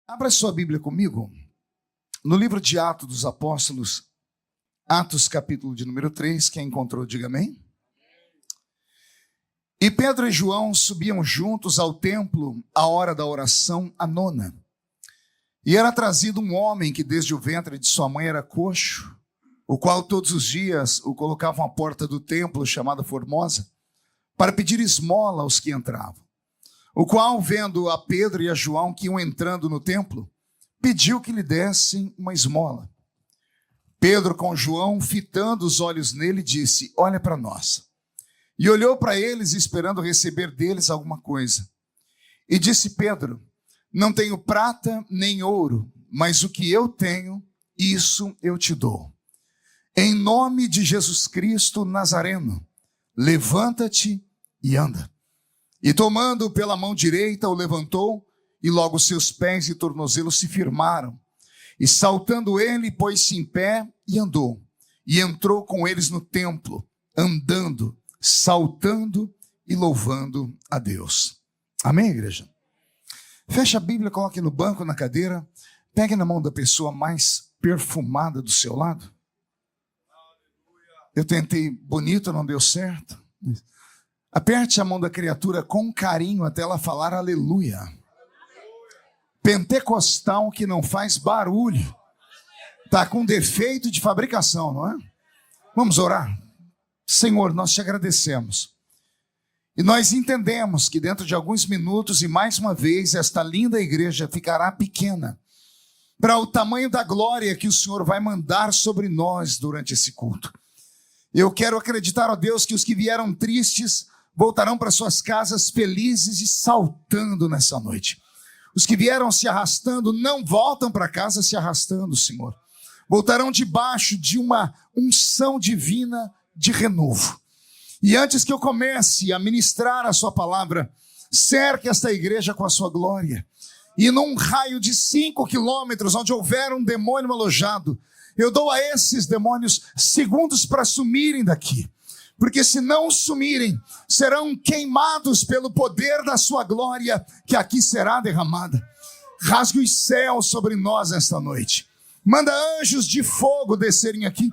Abra sua Bíblia comigo, no livro de Atos dos Apóstolos, Atos capítulo de número 3, quem encontrou, diga amém. E Pedro e João subiam juntos ao templo à hora da oração, a nona. E era trazido um homem que desde o ventre de sua mãe era coxo, o qual todos os dias o colocavam à porta do templo, chamada Formosa, para pedir esmola aos que entravam. O qual, vendo a Pedro e a João que iam entrando no templo, pediu que lhe dessem uma esmola. Pedro, com João, fitando os olhos nele, disse: olha para nós. E olhou para eles, esperando receber deles alguma coisa. E disse Pedro: não tenho prata nem ouro, mas o que eu tenho, isso eu te dou. Em nome de Jesus Cristo Nazareno, levanta-te e anda. E tomando-o pela mão direita, o levantou, e logo seus pés e tornozelos se firmaram. E saltando ele, pôs-se em pé e andou. E entrou com eles no templo, andando, saltando e louvando a Deus. Amém, igreja? Feche a Bíblia, coloque no banco, na cadeira. Pegue na mão da pessoa mais perfumada do seu lado. Eu tentei bonito, não deu certo. Aperte a mão da criatura com carinho até ela falar aleluia. Pentecostal que não faz barulho. Está com defeito de fabricação, não é? Vamos orar. Senhor, nós te agradecemos. E nós entendemos que dentro de alguns minutos e mais uma vez esta linda igreja ficará pequena para o tamanho da glória que o Senhor vai mandar sobre nós durante esse culto. Eu quero acreditar, ó Deus, que os que vieram tristes voltarão para suas casas felizes e saltando nessa noite. Os que vieram se arrastando não voltam para casa se arrastando, Senhor. Voltarão debaixo de uma unção divina de renovo. E antes que eu comece a ministrar a sua palavra, cerque esta igreja com a sua glória. E num raio de 5 quilômetros, onde houver um demônio alojado, eu dou a esses demônios segundos para sumirem daqui. Porque se não sumirem, serão queimados pelo poder da sua glória, que aqui será derramada. Rasgue os céus sobre nós esta noite. Manda anjos de fogo descerem aqui.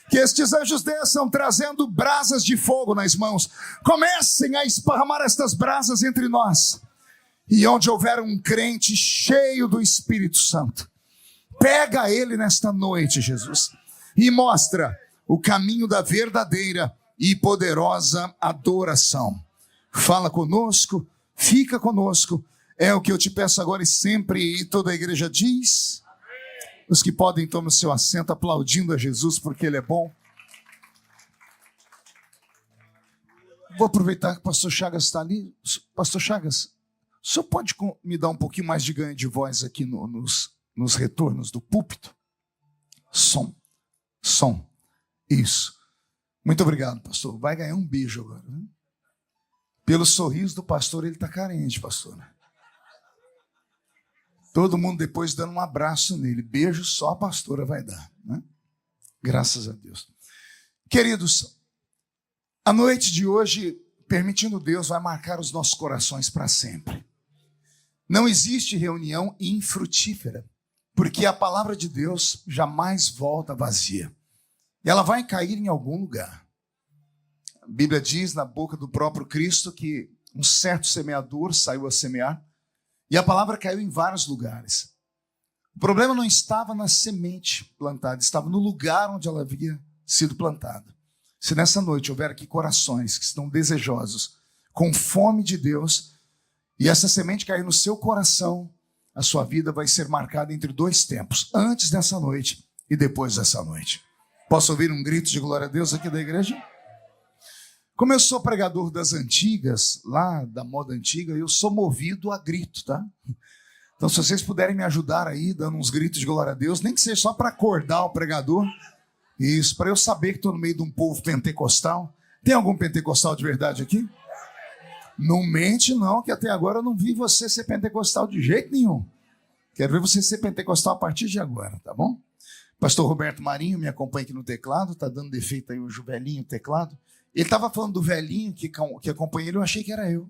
Que estes anjos desçam trazendo brasas de fogo nas mãos. Comecem a esparramar estas brasas entre nós. E onde houver um crente cheio do Espírito Santo, pega ele nesta noite, Jesus, e mostra o caminho da verdadeira e poderosa adoração. Fala conosco, fica conosco, é o que eu te peço agora e sempre, e toda a igreja diz. Amém. Os que podem tomar o seu assento aplaudindo a Jesus porque Ele é bom. Vou aproveitar que o pastor Chagas está ali. Pastor Chagas, o senhor pode me dar um pouquinho mais de ganho de voz aqui nos retornos do púlpito? Som, isso. Muito obrigado, pastor. Vai ganhar um beijo agora, né? Pelo sorriso do pastor, ele está carente, pastor. Todo mundo depois dando um abraço nele. Beijo só a pastora vai dar, né? Graças a Deus. Queridos, a noite de hoje, permitindo Deus, vai marcar os nossos corações para sempre. Não existe reunião infrutífera, porque a palavra de Deus jamais volta vazia. E ela vai cair em algum lugar. A Bíblia diz na boca do próprio Cristo que um certo semeador saiu a semear e a palavra caiu em vários lugares. O problema não estava na semente plantada, estava no lugar onde ela havia sido plantada. Se nessa noite houver aqui corações que estão desejosos, com fome de Deus, e essa semente cair no seu coração, a sua vida vai ser marcada entre dois tempos, antes dessa noite e depois dessa noite. Posso ouvir um grito de glória a Deus aqui da igreja? Como eu sou pregador das antigas, lá da moda antiga, eu sou movido a grito, tá? Então, se vocês puderem me ajudar aí, dando uns gritos de glória a Deus, nem que seja só para acordar o pregador, isso, para eu saber que estou no meio de um povo pentecostal. Tem algum pentecostal de verdade aqui? Não mente não, que até agora eu não vi você ser pentecostal de jeito nenhum. Quero ver você ser pentecostal a partir de agora, tá bom? Pastor Roberto Marinho me acompanha aqui no teclado, está dando defeito aí o velhinho teclado. Ele estava falando do velhinho que acompanha ele, eu achei que era eu.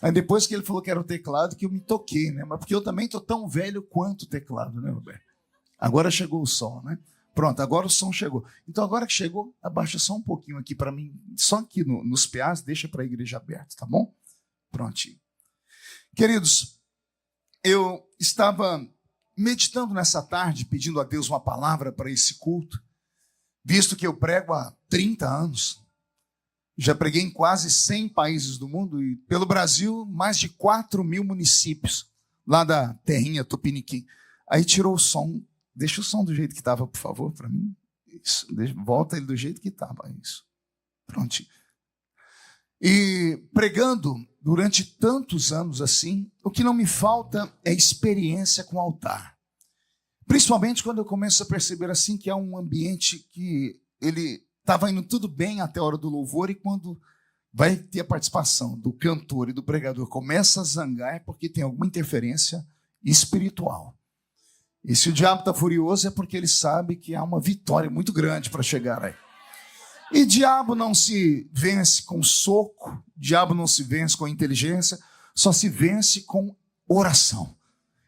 Aí depois que ele falou que era o teclado, que eu me toquei, né? Mas porque eu também estou tão velho quanto o teclado, né, Roberto? Agora chegou o som, né? Pronto, agora o som chegou. Então agora que chegou, abaixa só um pouquinho aqui para mim, só aqui nos PAs, deixa para a igreja aberta, tá bom? Prontinho. Queridos, eu estava meditando nessa tarde, pedindo a Deus uma palavra para esse culto, visto que eu prego há 30 anos. Já preguei em quase 100 países do mundo e pelo Brasil, mais de 4.000 municípios, lá da terrinha Tupiniquim. Aí tirou o som, deixa o som do jeito que estava, por favor, para mim. Isso, volta ele do jeito que estava, isso. Prontinho. E pregando durante tantos anos assim, o que não me falta é experiência com o altar. Principalmente quando eu começo a perceber assim que é um ambiente que ele estava indo tudo bem até a hora do louvor e quando vai ter a participação do cantor e do pregador começa a zangar é porque tem alguma interferência espiritual. E se o diabo está furioso é porque ele sabe que há uma vitória muito grande para chegar aí. E diabo não se vence com soco, diabo não se vence com inteligência, só se vence com oração.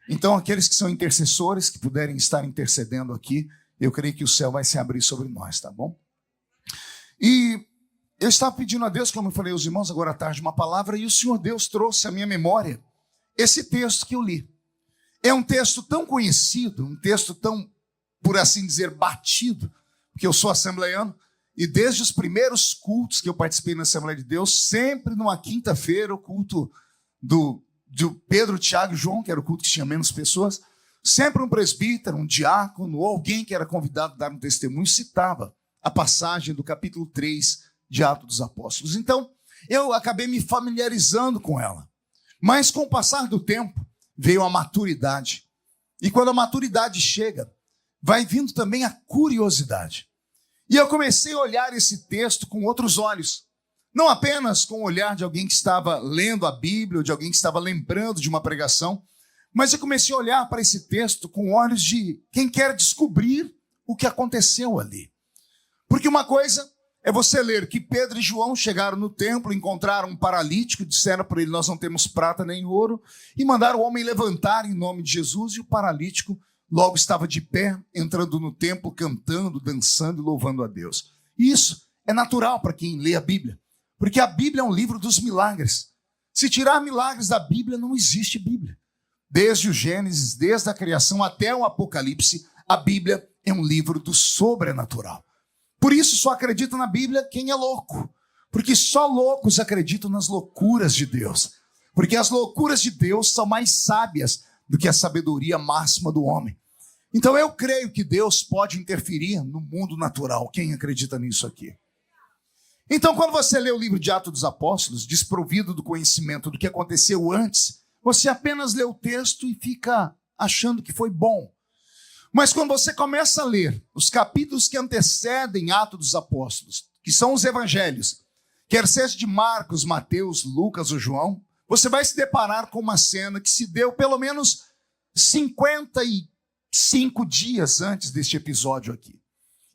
Então aqueles que são intercessores, que puderem estar intercedendo aqui, eu creio que o céu vai se abrir sobre nós, tá bom? E eu estava pedindo a Deus, como eu falei aos irmãos agora à tarde, uma palavra, e o Senhor Deus trouxe à minha memória esse texto que eu li. É um texto tão conhecido, um texto tão, por assim dizer, batido, porque eu sou assembleiano, e desde os primeiros cultos que eu participei na Assembleia de Deus, sempre numa quinta-feira, o culto do Pedro, Tiago e João, que era o culto que tinha menos pessoas, sempre um presbítero, um diácono, ou alguém que era convidado a dar um testemunho, citava a passagem do capítulo 3 de Atos dos Apóstolos. Então, eu acabei me familiarizando com ela. Mas com o passar do tempo, veio a maturidade. E quando a maturidade chega, vai vindo também a curiosidade. E eu comecei a olhar esse texto com outros olhos. Não apenas com o olhar de alguém que estava lendo a Bíblia, ou de alguém que estava lembrando de uma pregação, mas eu comecei a olhar para esse texto com olhos de quem quer descobrir o que aconteceu ali. Porque uma coisa é você ler que Pedro e João chegaram no templo, encontraram um paralítico, disseram para ele, nós não temos prata nem ouro, e mandaram o homem levantar em nome de Jesus, e o paralítico logo estava de pé, entrando no templo, cantando, dançando e louvando a Deus. E isso é natural para quem lê a Bíblia, porque a Bíblia é um livro dos milagres. Se tirar milagres da Bíblia, não existe Bíblia. Desde o Gênesis, desde a criação até o Apocalipse, a Bíblia é um livro do sobrenatural. Por isso só acredita na Bíblia quem é louco, porque só loucos acreditam nas loucuras de Deus, porque as loucuras de Deus são mais sábias do que a sabedoria máxima do homem. Então eu creio que Deus pode interferir no mundo natural. Quem acredita nisso aqui? Então quando você lê o livro de Atos dos Apóstolos, desprovido do conhecimento do que aconteceu antes, você apenas lê o texto e fica achando que foi bom. Mas quando você começa a ler os capítulos que antecedem Atos dos Apóstolos, que são os evangelhos, quer seja de Marcos, Mateus, Lucas ou João, você vai se deparar com uma cena que se deu pelo menos 55 dias antes deste episódio aqui.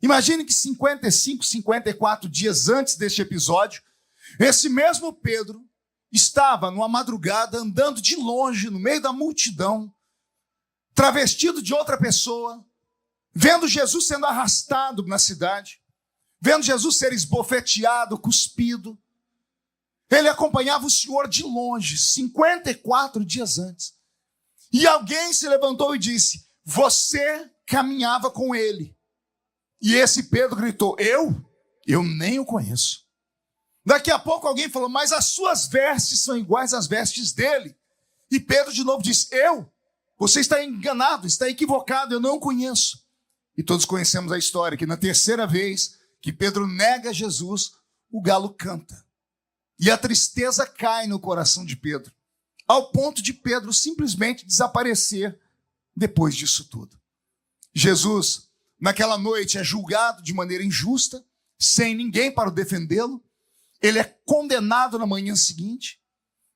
Imagine que 55, 54 dias antes deste episódio, esse mesmo Pedro estava numa madrugada andando de longe no meio da multidão, travestido de outra pessoa, vendo Jesus sendo arrastado na cidade, vendo Jesus ser esbofeteado, cuspido. Ele acompanhava o Senhor de longe, 54 dias antes. E alguém se levantou e disse, você caminhava com ele. E esse Pedro gritou, eu nem o conheço. Daqui a pouco alguém falou, mas as suas vestes são iguais às vestes dele. E Pedro de novo disse, você está enganado, está equivocado, eu não o conheço. E todos conhecemos a história, que na terceira vez que Pedro nega Jesus, o galo canta. E a tristeza cai no coração de Pedro, ao ponto de Pedro simplesmente desaparecer depois disso tudo. Jesus, naquela noite, é julgado de maneira injusta, sem ninguém para o defendê-lo. Ele é condenado na manhã seguinte.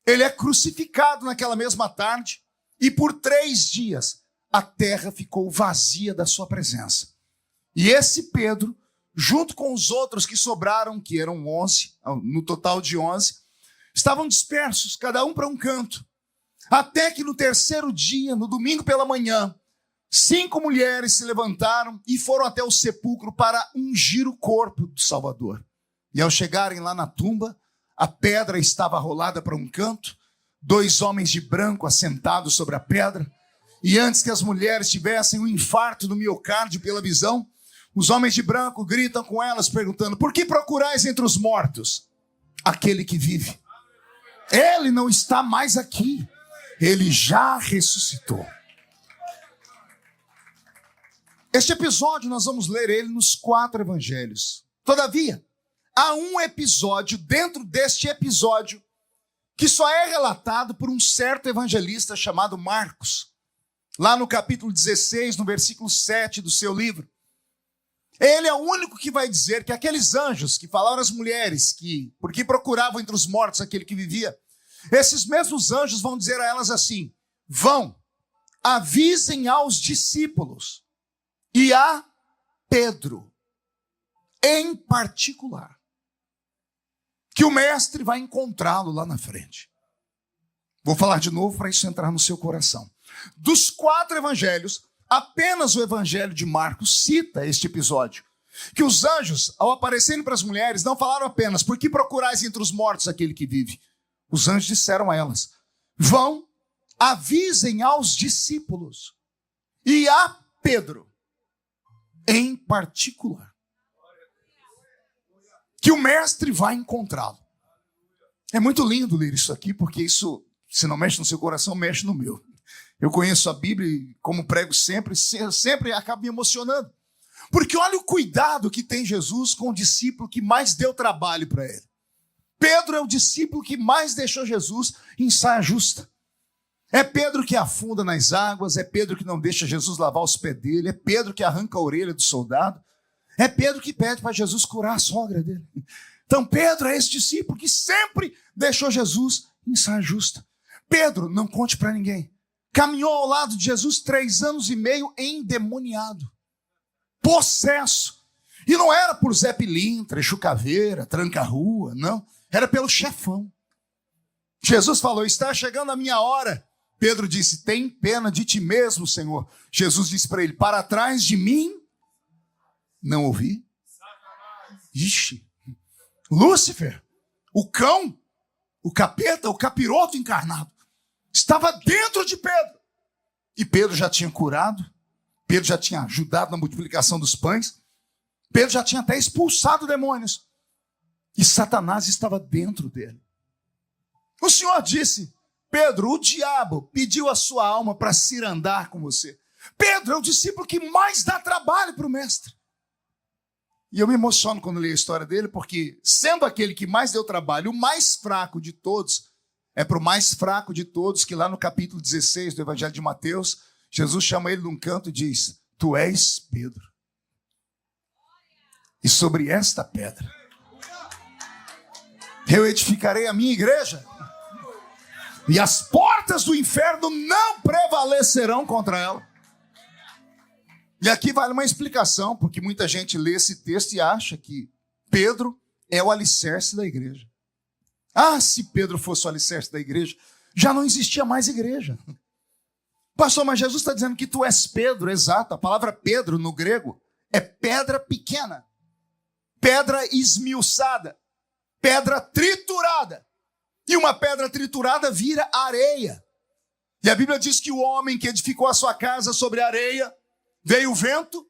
Ele é crucificado naquela mesma tarde. E por 3 dias, a terra ficou vazia da sua presença. E esse Pedro, junto com os outros que sobraram, que eram 11, no total de 11, estavam dispersos, cada um para um canto. Até que no terceiro dia, no domingo pela manhã, 5 mulheres se levantaram e foram até o sepulcro para ungir o corpo do Salvador. E ao chegarem lá na tumba, a pedra estava rolada para um canto, 2 homens de branco assentados sobre a pedra, e antes que as mulheres tivessem um infarto do miocárdio pela visão, os homens de branco gritam com elas, perguntando: por que procurais entre os mortos aquele que vive? Ele não está mais aqui, ele já ressuscitou. Este episódio nós vamos ler ele nos 4 evangelhos. Todavia, há um episódio dentro deste episódio que só é relatado por um certo evangelista chamado Marcos. Lá no capítulo 16, no versículo 7 do seu livro. Ele é o único que vai dizer que aqueles anjos que falaram às mulheres porque procuravam entre os mortos aquele que vivia, esses mesmos anjos vão dizer a elas assim: vão, avisem aos discípulos e a Pedro, em particular, que o mestre vai encontrá-lo lá na frente. Vou falar de novo para isso entrar no seu coração. Dos 4 evangelhos, apenas o evangelho de Marcos cita este episódio. Que os anjos, ao aparecerem para as mulheres, não falaram apenas: por que procurais entre os mortos aquele que vive? Os anjos disseram a elas: vão, avisem aos discípulos e a Pedro, em particular, que o mestre vai encontrá-lo. É muito lindo ler isso aqui, porque isso, se não mexe no seu coração, mexe no meu. Eu conheço a Bíblia e, como prego sempre acabo me emocionando. Porque olha o cuidado que tem Jesus com o discípulo que mais deu trabalho para ele. Pedro é o discípulo que mais deixou Jesus em saia justa. É Pedro que afunda nas águas, é Pedro que não deixa Jesus lavar os pés dele, é Pedro que arranca a orelha do soldado, é Pedro que pede para Jesus curar a sogra dele. Então Pedro é esse discípulo que sempre deixou Jesus em saia justa. Pedro, não conte para ninguém, caminhou ao lado de Jesus 3 anos e meio endemoniado, possesso. E não era por Zé Pilintra, Exu Caveira, Tranca-Rua, não. Era pelo chefão. Jesus falou: está chegando a minha hora. Pedro disse: tem pena de ti mesmo, Senhor. Jesus disse para ele: para trás de mim, não ouvi. Ixi, Lúcifer, o cão, o capeta, o capiroto encarnado, estava dentro de Pedro. E Pedro já tinha curado, Pedro já tinha ajudado na multiplicação dos pães, Pedro já tinha até expulsado demônios. E Satanás estava dentro dele. O Senhor disse: Pedro, o diabo pediu a sua alma para cirandar com você. Pedro é o discípulo que mais dá trabalho para o mestre. E eu me emociono quando leio a história dele, porque, sendo aquele que mais deu trabalho, o mais fraco de todos, é para o mais fraco de todos que lá no capítulo 16 do Evangelho de Mateus, Jesus chama ele num canto e diz: tu és Pedro. E sobre esta pedra eu edificarei a minha igreja, e as portas do inferno não prevalecerão contra ela. E aqui vale uma explicação, porque muita gente lê esse texto e acha que Pedro é o alicerce da igreja. Ah, se Pedro fosse o alicerce da igreja, já não existia mais igreja. Pastor, mas Jesus está dizendo que tu és Pedro. Exato, a palavra Pedro no grego é pedra pequena, pedra esmiuçada, pedra triturada. E uma pedra triturada vira areia. E a Bíblia diz que o homem que edificou a sua casa sobre a areia, veio o vento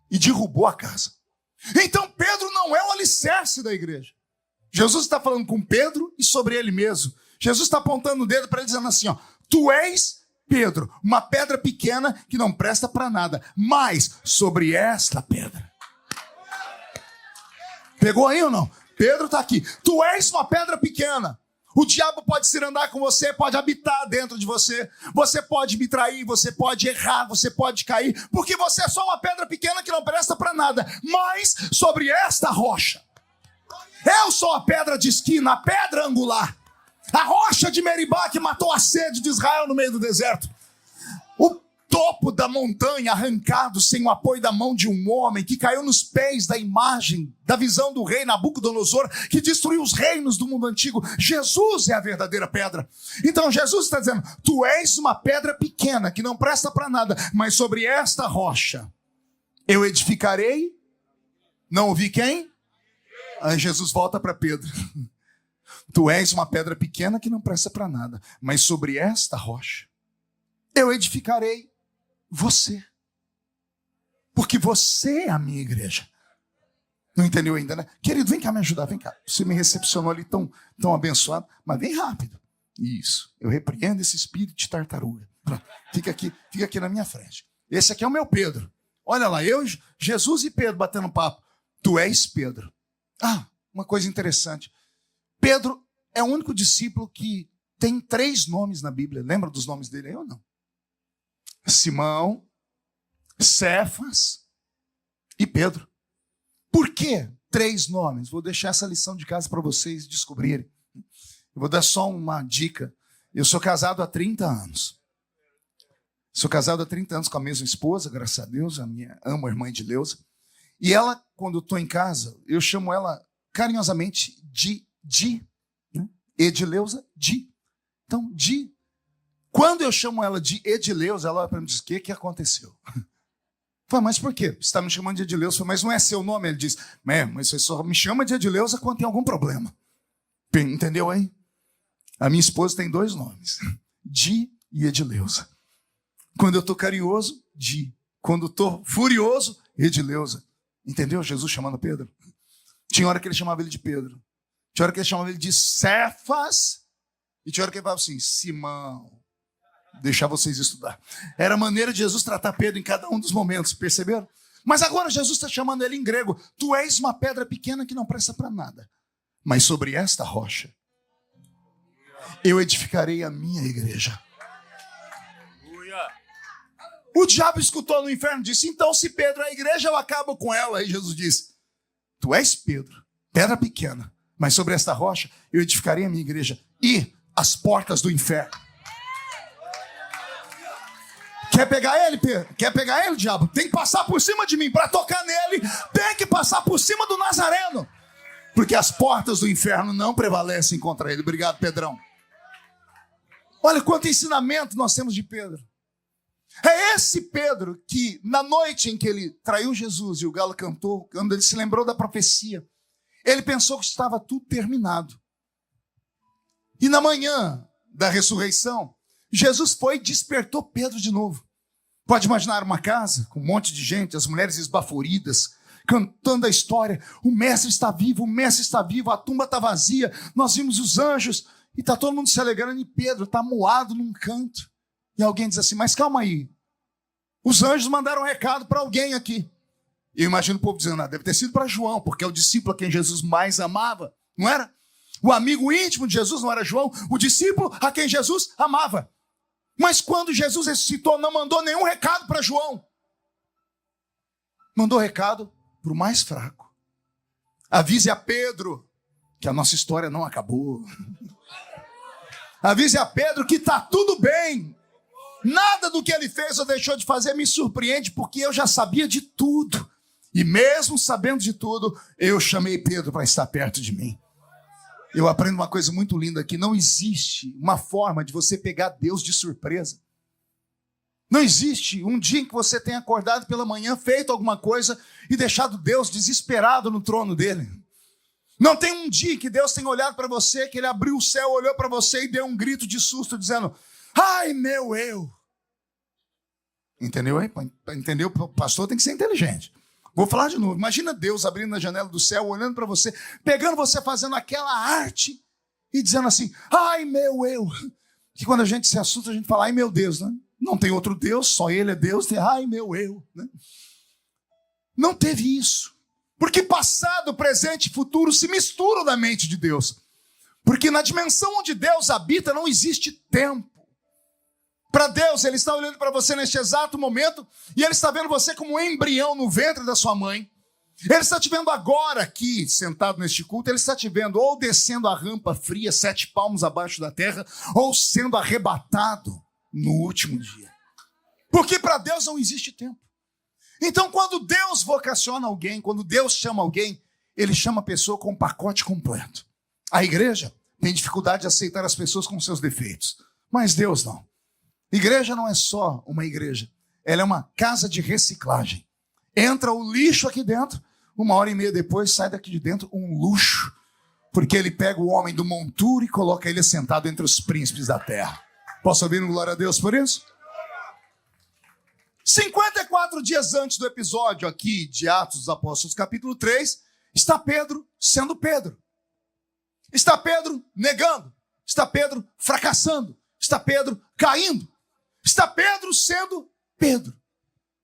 e derrubou a casa. Então Pedro não é o alicerce da igreja. Jesus está falando com Pedro e sobre ele mesmo. Jesus está apontando o dedo para ele, dizendo assim: ó, tu és Pedro, uma pedra pequena que não presta para nada, mas sobre esta pedra. Pegou aí ou não? Pedro está aqui. Tu és uma pedra pequena. O diabo pode cirandar com você, pode habitar dentro de você. Você pode me trair, você pode errar, você pode cair, porque você é só uma pedra pequena que não presta para nada. Mas sobre esta rocha, eu sou a pedra de esquina, a pedra angular, a rocha de Meribá que matou a sede de Israel no meio do deserto. O topo topo da montanha, arrancado sem o apoio da mão de um homem, que caiu nos pés da imagem, da visão do rei Nabucodonosor, que destruiu os reinos do mundo antigo. Jesus é a verdadeira pedra. Então Jesus está dizendo, tu és uma pedra pequena, que não presta para nada, mas sobre esta rocha eu edificarei. Não ouvi quem? Aí Jesus volta para Pedro. Tu és uma pedra pequena que não presta para nada, mas sobre esta rocha eu edificarei você. Porque você é a minha igreja. Não entendeu ainda, né? Querido, vem cá me ajudar, vem cá. Você me recepcionou ali tão abençoado, mas vem rápido. Isso, eu repreendo esse espírito de tartaruga. Pronto. Fica aqui na minha frente. Esse aqui é o meu Pedro. Olha lá, eu, Jesus e Pedro batendo papo. Tu és Pedro. Ah, uma coisa interessante. Pedro é o único discípulo que tem 3 nomes na Bíblia. Lembra dos nomes dele aí ou não? Simão, Cefas e Pedro. Por que 3 nomes? Vou deixar essa lição de casa para vocês descobrirem. Eu vou dar só uma dica. Eu sou casado há 30 anos. Sou casado há 30 anos com a mesma esposa, graças a Deus. Amo a irmã Edileuza. E ela, quando eu estou em casa, eu chamo ela carinhosamente de Di. Né? Edileuza, Di. Então, Di. Quando eu chamo ela de Edileuza, ela olha para mim e diz, o que aconteceu? Falei, mas por quê? Você está me chamando de Edileuza? Falei, mas não é seu nome? Ele diz, mas você só me chama de Edileuza quando tem algum problema. Entendeu aí? A minha esposa tem 2 nomes, Di e Edileuza. Quando eu estou carinhoso, Di. Quando estou furioso, Edileuza. Entendeu? Jesus chamando Pedro. Tinha hora que ele chamava ele de Pedro. Tinha hora que ele chamava ele de Cefas. E tinha hora que ele falava assim, Simão. Deixar vocês estudar. Era a maneira de Jesus tratar Pedro em cada um dos momentos, perceberam? Mas agora Jesus está chamando ele em grego. Tu és uma pedra pequena que não presta para nada. Mas sobre esta rocha, eu edificarei a minha igreja. O diabo escutou no inferno e disse, então se Pedro é a igreja, eu acabo com ela. Aí Jesus disse, tu és Pedro, pedra pequena. Mas sobre esta rocha, eu edificarei a minha igreja. E as portas do inferno. Quer pegar ele, Pedro? Quer pegar ele, diabo? Tem que passar por cima de mim. Para tocar nele, tem que passar por cima do Nazareno. Porque as portas do inferno não prevalecem contra ele. Obrigado, Pedrão. Olha quanto ensinamento nós temos de Pedro. É esse Pedro que, na noite em que ele traiu Jesus e o galo cantou, quando ele se lembrou da profecia, ele pensou que estava tudo terminado. E na manhã da ressurreição, Jesus foi e despertou Pedro de novo. Pode imaginar uma casa com um monte de gente, as mulheres esbaforidas, cantando a história. O mestre está vivo, a tumba está vazia, nós vimos os anjos, e está todo mundo se alegrando, e Pedro está moado num canto. E alguém diz assim, mas calma aí, os anjos mandaram um recado para alguém aqui. E eu imagino o povo dizendo, deve ter sido para João, porque é o discípulo a quem Jesus mais amava, não era? O amigo íntimo de Jesus não era João, o discípulo a quem Jesus amava. Mas quando Jesus ressuscitou, não mandou nenhum recado para João. Mandou recado para o mais fraco. Avise a Pedro que a nossa história não acabou. Avise a Pedro que está tudo bem. Nada do que ele fez ou deixou de fazer me surpreende, porque eu já sabia de tudo. E mesmo sabendo de tudo, eu chamei Pedro para estar perto de mim. Eu aprendo uma coisa muito linda aqui. Não existe uma forma de você pegar Deus de surpresa. Não existe um dia em que você tenha acordado pela manhã, feito alguma coisa e deixado Deus desesperado no trono dele. Não tem um dia que Deus tenha olhado para você, que ele abriu o céu, olhou para você e deu um grito de susto, dizendo, ai meu eu. Entendeu aí? Entendeu? O pastor tem que ser inteligente. Vou falar de novo. Imagina Deus abrindo a janela do céu, olhando para você, pegando você, fazendo aquela arte e dizendo assim, ai meu eu. Que quando a gente se assusta, a gente fala, ai meu Deus, né? Não tem outro Deus, só ele é Deus, tem ai meu eu. Né? Não teve isso. Porque passado, presente e futuro se misturam na mente de Deus. Porque na dimensão onde Deus habita não existe tempo. Para Deus, Ele está olhando para você neste exato momento e Ele está vendo você como um embrião no ventre da sua mãe. Ele está te vendo agora aqui, sentado neste culto, Ele está te vendo ou descendo a rampa fria, 7 palmos abaixo da terra, ou sendo arrebatado no último dia. Porque para Deus não existe tempo. Então, quando Deus vocaciona alguém, quando Deus chama alguém, Ele chama a pessoa com um pacote completo. A igreja tem dificuldade de aceitar as pessoas com seus defeitos, mas Deus não. Igreja não é só uma igreja, ela é uma casa de reciclagem. Entra o lixo aqui dentro, 1h30 depois sai daqui de dentro um luxo, porque Ele pega o homem do monturo e coloca ele sentado entre os príncipes da terra. Posso ouvir um glória a Deus por isso? 54 dias antes do episódio aqui de Atos dos Apóstolos, capítulo 3, está Pedro sendo Pedro. Está Pedro negando. Está Pedro fracassando. Está Pedro caindo. Está Pedro sendo Pedro.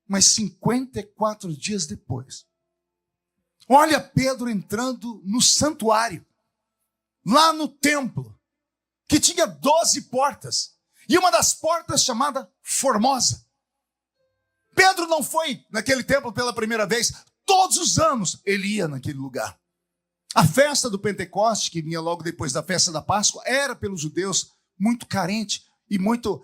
Mas 54 dias depois, olha Pedro entrando no santuário, lá no templo, que tinha 12 portas, e uma das portas chamada Formosa. Pedro não foi naquele templo pela primeira vez. Todos os anos ele ia naquele lugar. A festa do Pentecoste, que vinha logo depois da festa da Páscoa, era pelos judeus muito carente e muito...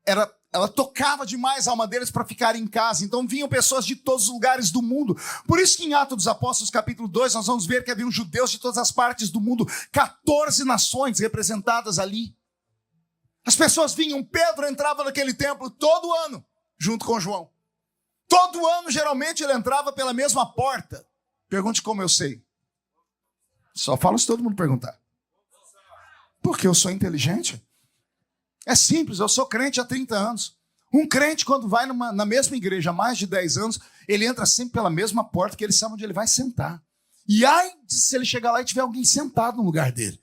ela tocava demais a alma deles para ficar em casa. Então vinham pessoas de todos os lugares do mundo. Por isso que em Atos dos Apóstolos, capítulo 2, nós vamos ver que haviam judeus de todas as partes do mundo. 14 nações representadas ali. As pessoas vinham. Pedro entrava naquele templo todo ano, junto com João. Todo ano, geralmente, ele entrava pela mesma porta. Pergunte como eu sei. Só falo se todo mundo perguntar. Porque eu sou inteligente. É simples, eu sou crente há 30 anos. Um crente, quando vai na mesma igreja há mais de 10 anos, ele entra sempre pela mesma porta, que ele sabe onde ele vai sentar. E ai, se ele chegar lá e tiver alguém sentado no lugar dele.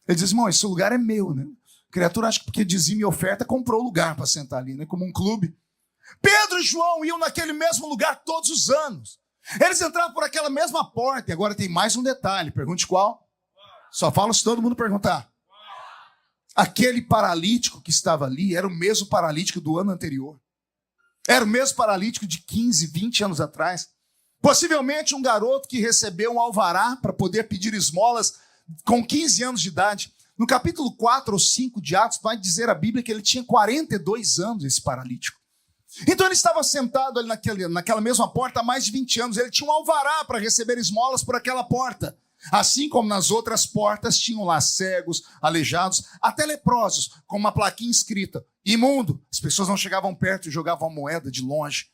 Ele diz, irmão, esse lugar é meu, né? A criatura acha que porque dizime e oferta, comprou lugar para sentar ali, né? Como um clube. Pedro e João iam naquele mesmo lugar todos os anos. Eles entravam por aquela mesma porta. E agora tem mais um detalhe. Pergunte qual? Só falo se todo mundo perguntar. Aquele paralítico que estava ali era o mesmo paralítico do ano anterior. Era o mesmo paralítico de 15, 20 anos atrás. Possivelmente um garoto que recebeu um alvará para poder pedir esmolas com 15 anos de idade. No capítulo 4 ou 5 de Atos, vai dizer a Bíblia que ele tinha 42 anos, esse paralítico. Então ele estava sentado ali naquela mesma porta há mais de 20 anos. Ele tinha um alvará para receber esmolas por aquela porta. Assim como nas outras portas tinham lá cegos, aleijados, até leprosos, com uma plaquinha escrita, imundo. As pessoas não chegavam perto e jogavam a moeda de longe.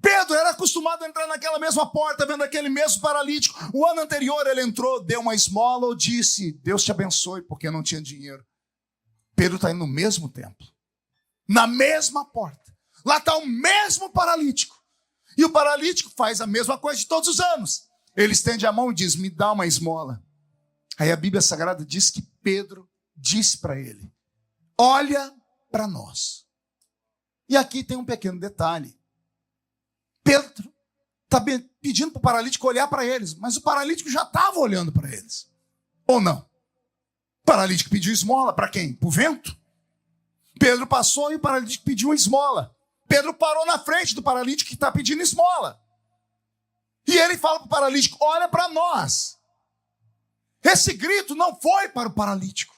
Pedro era acostumado a entrar naquela mesma porta, vendo aquele mesmo paralítico. O ano anterior ele entrou, deu uma esmola ou disse, Deus te abençoe, porque não tinha dinheiro. Pedro está indo no mesmo templo, na mesma porta. Lá está o mesmo paralítico. E o paralítico faz a mesma coisa de todos os anos. Ele estende a mão e diz, me dá uma esmola. Aí a Bíblia Sagrada diz que Pedro disse para ele, olha para nós. E aqui tem um pequeno detalhe. Pedro está pedindo para o paralítico olhar para eles, mas o paralítico já estava olhando para eles. Ou não? O paralítico pediu esmola para quem? Para o vento? Pedro passou e o paralítico pediu uma esmola. Pedro parou na frente do paralítico que está pedindo esmola. E ele fala para o paralítico, olha para nós. Esse grito não foi para o paralítico.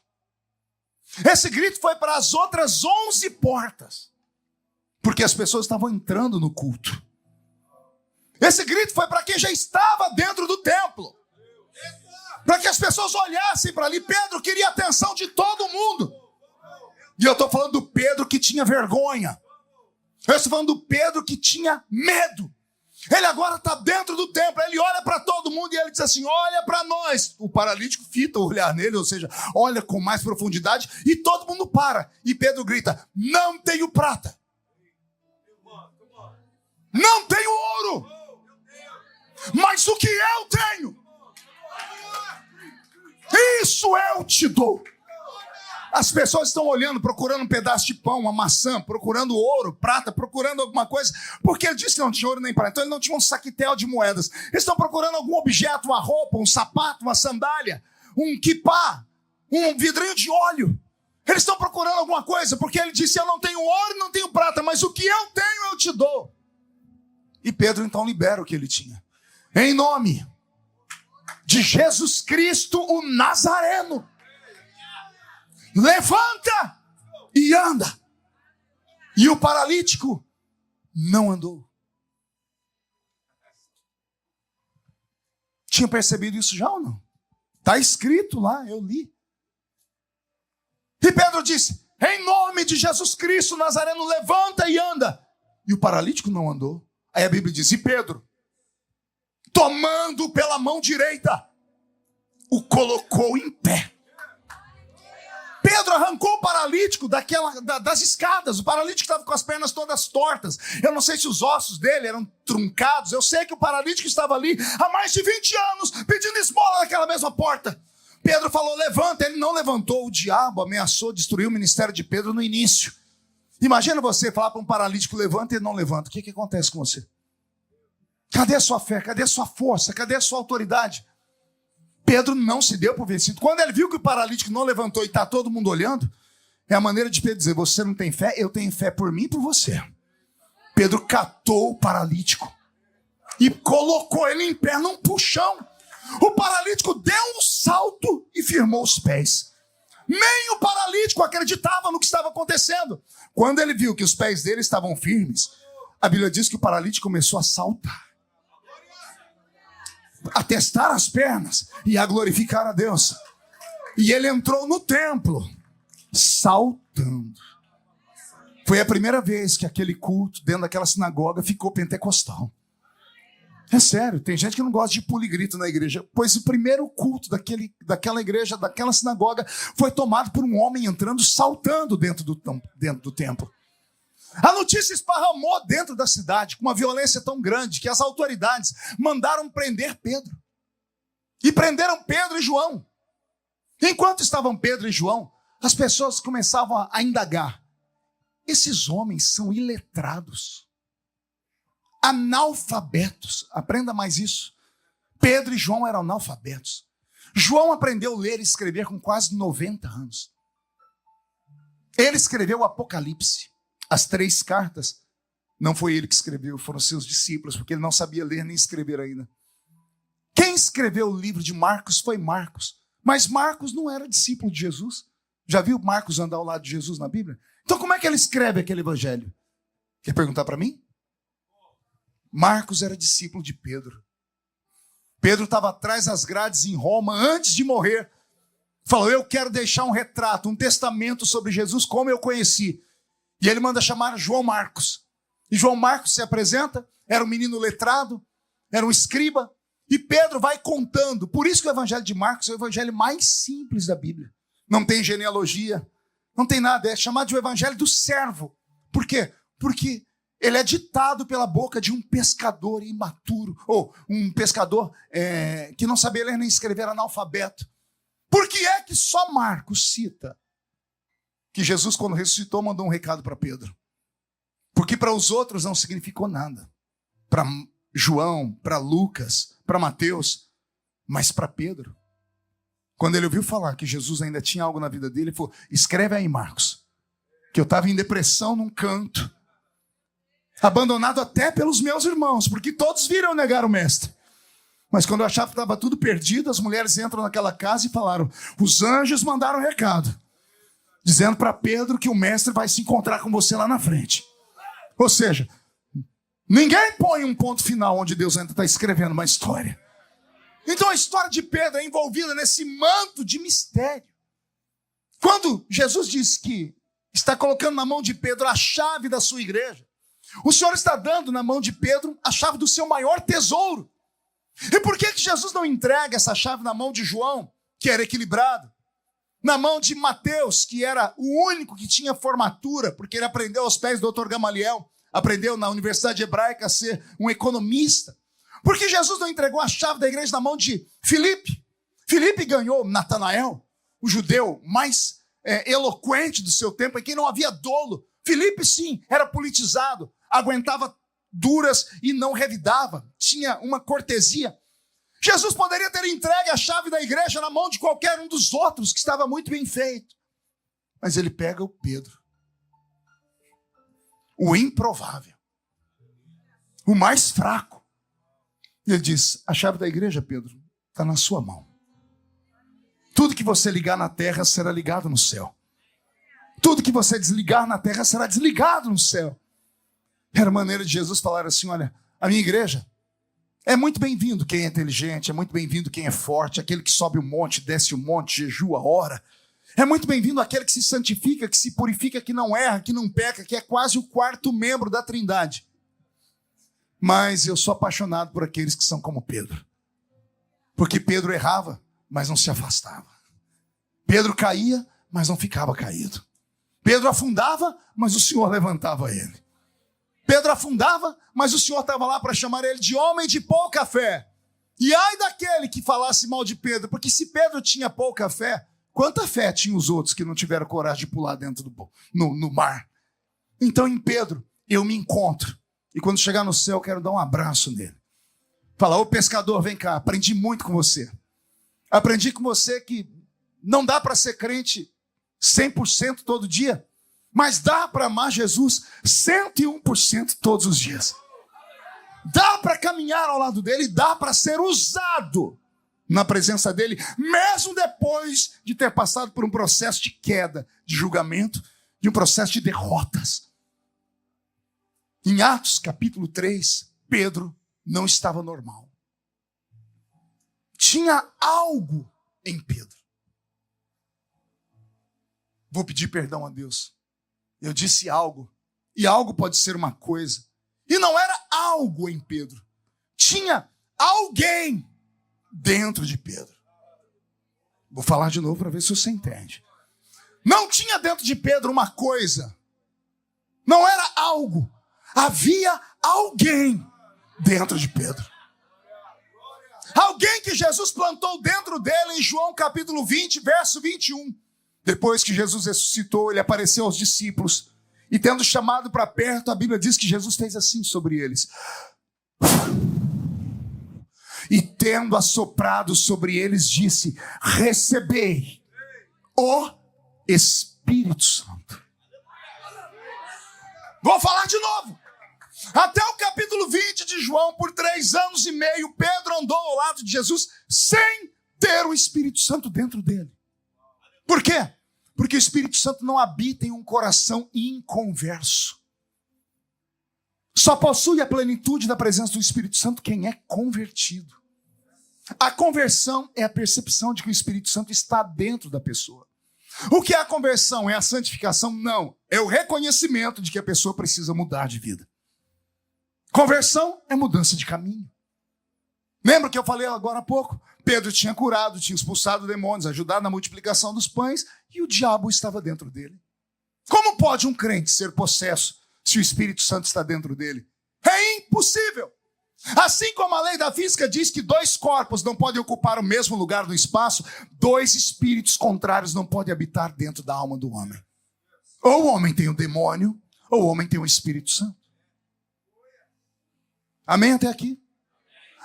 Esse grito foi para as outras 11 portas. Porque as pessoas estavam entrando no culto. Esse grito foi para quem já estava dentro do templo. Para que as pessoas olhassem para ali. Pedro queria a atenção de todo mundo. E eu estou falando do Pedro que tinha vergonha. Eu estou falando do Pedro que tinha medo. Ele agora está dentro do templo, ele olha para todo mundo e ele diz assim, olha para nós. O paralítico fita o olhar nele, ou seja, olha com mais profundidade e todo mundo para. E Pedro grita, não tenho prata. Não tenho ouro. Mas o que eu tenho, isso eu te dou. As pessoas estão olhando, procurando um pedaço de pão, uma maçã, procurando ouro, prata, procurando alguma coisa, porque ele disse que não tinha ouro nem prata, então ele não tinha um saquetel de moedas. Eles estão procurando algum objeto, uma roupa, um sapato, uma sandália, um quipá, um vidrinho de óleo. Eles estão procurando alguma coisa, porque ele disse, eu não tenho ouro e não tenho prata, mas o que eu tenho eu te dou. E Pedro então libera o que ele tinha. Em nome de Jesus Cristo, o Nazareno, levanta e anda. E o paralítico não andou. Tinha percebido isso já ou não? Está escrito lá, eu li. E Pedro disse, em nome de Jesus Cristo Nazareno, levanta e anda. E o paralítico não andou. Aí a Bíblia diz, e Pedro, tomando pela mão direita, o colocou em pé. Pedro arrancou o paralítico das escadas. O paralítico estava com as pernas todas tortas. Eu não sei se os ossos dele eram truncados. Eu sei que o paralítico estava ali há mais de 20 anos, pedindo esmola naquela mesma porta. Pedro falou, levanta. Ele não levantou. O diabo ameaçou destruir o ministério de Pedro no início. Imagina você falar para um paralítico, levanta, e ele não levanta. O que acontece com você? Cadê a sua fé? Cadê a sua força? Cadê a sua autoridade? Pedro não se deu por vencido. Quando ele viu que o paralítico não levantou e está todo mundo olhando, é a maneira de Pedro dizer, você não tem fé? Eu tenho fé por mim e por você. Pedro catou o paralítico e colocou ele em pé num puxão. O paralítico deu um salto e firmou os pés. Nem o paralítico acreditava no que estava acontecendo. Quando ele viu que os pés dele estavam firmes, a Bíblia diz que o paralítico começou a saltar, a testar as pernas e a glorificar a Deus. E ele entrou no templo saltando. Foi a primeira vez que aquele culto dentro daquela sinagoga ficou pentecostal. É sério, tem gente que não gosta de pulo e grito na igreja, pois o primeiro culto daquela igreja, daquela sinagoga, foi tomado por um homem entrando, saltando dentro do templo. A notícia esparramou dentro da cidade com uma violência tão grande que as autoridades mandaram prender Pedro. E prenderam Pedro e João. Enquanto estavam Pedro e João, as pessoas começavam a indagar. Esses homens são iletrados, analfabetos. Aprenda mais isso. Pedro e João eram analfabetos. João aprendeu a ler e escrever com quase 90 anos. Ele escreveu o Apocalipse. As 3 cartas, não foi ele que escreveu, foram seus discípulos, porque ele não sabia ler nem escrever ainda. Quem escreveu o livro de Marcos foi Marcos. Mas Marcos não era discípulo de Jesus. Já viu Marcos andar ao lado de Jesus na Bíblia? Então como é que ele escreve aquele evangelho? Quer perguntar para mim? Marcos era discípulo de Pedro. Pedro estava atrás das grades em Roma antes de morrer. Falou, eu quero deixar um retrato, um testamento sobre Jesus como eu conheci. E ele manda chamar João Marcos. E João Marcos se apresenta, era um menino letrado, era um escriba. E Pedro vai contando. Por isso que o evangelho de Marcos é o evangelho mais simples da Bíblia. Não tem genealogia, não tem nada. É chamado de o evangelho do servo. Por quê? Porque ele é ditado pela boca de um pescador imaturo. Ou um pescador que não sabia ler nem escrever, analfabeto. Por que é que só Marcos cita que Jesus, quando ressuscitou, mandou um recado para Pedro? Porque para os outros não significou nada. Para João, para Lucas, para Mateus, mas para Pedro. Quando ele ouviu falar que Jesus ainda tinha algo na vida dele, ele falou, escreve aí, Marcos, que eu estava em depressão num canto, abandonado até pelos meus irmãos, porque todos viram negar o mestre. Mas quando eu achava que estava tudo perdido, as mulheres entram naquela casa e falaram, os anjos mandaram um recado, dizendo para Pedro que o mestre vai se encontrar com você lá na frente. Ou seja, ninguém põe um ponto final onde Deus ainda está escrevendo uma história. Então a história de Pedro é envolvida nesse manto de mistério. Quando Jesus diz que está colocando na mão de Pedro a chave da sua igreja, o Senhor está dando na mão de Pedro a chave do seu maior tesouro. E por que Jesus não entrega essa chave na mão de João, que era equilibrado? Na mão de Mateus, que era o único que tinha formatura, porque ele aprendeu aos pés do Dr. Gamaliel, aprendeu na Universidade Hebraica a ser um economista. Por que Jesus não entregou a chave da igreja na mão de Filipe? Filipe ganhou Natanael, o judeu mais eloquente do seu tempo, em quem não havia dolo. Filipe, sim, era politizado, aguentava duras e não revidava, tinha uma cortesia. Jesus poderia ter entregue a chave da igreja na mão de qualquer um dos outros, que estava muito bem feito. Mas ele pega o Pedro, o improvável, o mais fraco. E ele diz, a chave da igreja, Pedro, está na sua mão. Tudo que você ligar na terra será ligado no céu. Tudo que você desligar na terra será desligado no céu. Era a maneira de Jesus falar assim: olha, a minha igreja é muito bem-vindo quem é inteligente, é muito bem-vindo quem é forte, aquele que sobe o monte, desce o monte, jejua, ora. É muito bem-vindo aquele que se santifica, que se purifica, que não erra, que não peca, que é quase o quarto membro da Trindade. Mas eu sou apaixonado por aqueles que são como Pedro. Porque Pedro errava, mas não se afastava. Pedro caía, mas não ficava caído. Pedro afundava, mas o Senhor levantava ele. Pedro afundava, mas o Senhor estava lá para chamar ele de homem de pouca fé. E ai daquele que falasse mal de Pedro, porque se Pedro tinha pouca fé, quanta fé tinham os outros que não tiveram coragem de pular dentro no mar? Então em Pedro eu me encontro. E quando chegar no céu eu quero dar um abraço nele. Falar: ô pescador, vem cá, aprendi muito com você. Aprendi com você que não dá para ser crente 100% todo dia, mas dá para amar Jesus 101% todos os dias. Dá para caminhar ao lado dele, dá para ser usado na presença dele, mesmo depois de ter passado por um processo de queda, de julgamento, de um processo de derrotas. Em Atos capítulo 3, Pedro não estava normal. Tinha algo em Pedro. Vou pedir perdão a Deus. Eu disse algo, e algo pode ser uma coisa. E não era algo em Pedro. Tinha alguém dentro de Pedro. Vou falar de novo para ver se você entende. Não tinha dentro de Pedro uma coisa. Não era algo. Havia alguém dentro de Pedro. Alguém que Jesus plantou dentro dele em João capítulo 20, verso 21. Depois que Jesus ressuscitou, ele apareceu aos discípulos. E tendo chamado para perto, a Bíblia diz que Jesus fez assim sobre eles. E tendo assoprado sobre eles, disse: recebei o Espírito Santo. Vou falar de novo. Até o capítulo 20 de João, por 3 anos e meio, Pedro andou ao lado de Jesus sem ter o Espírito Santo dentro dele. Por quê? Porque o Espírito Santo não habita em um coração inconverso. Só possui a plenitude da presença do Espírito Santo quem é convertido. A conversão é a percepção de que o Espírito Santo está dentro da pessoa. O que é a conversão? É a santificação? Não. É o reconhecimento de que a pessoa precisa mudar de vida. Conversão é mudança de caminho. Lembra que eu falei agora há pouco? Pedro tinha curado, tinha expulsado demônios, ajudado na multiplicação dos pães, e o diabo estava dentro dele. Como pode um crente ser possesso se o Espírito Santo está dentro dele? É impossível. Assim como a lei da física diz que 2 corpos não podem ocupar o mesmo lugar no espaço, 2 espíritos contrários não podem habitar dentro da alma do homem. Ou o homem tem o demônio, ou o homem tem o Espírito Santo. Amém até aqui?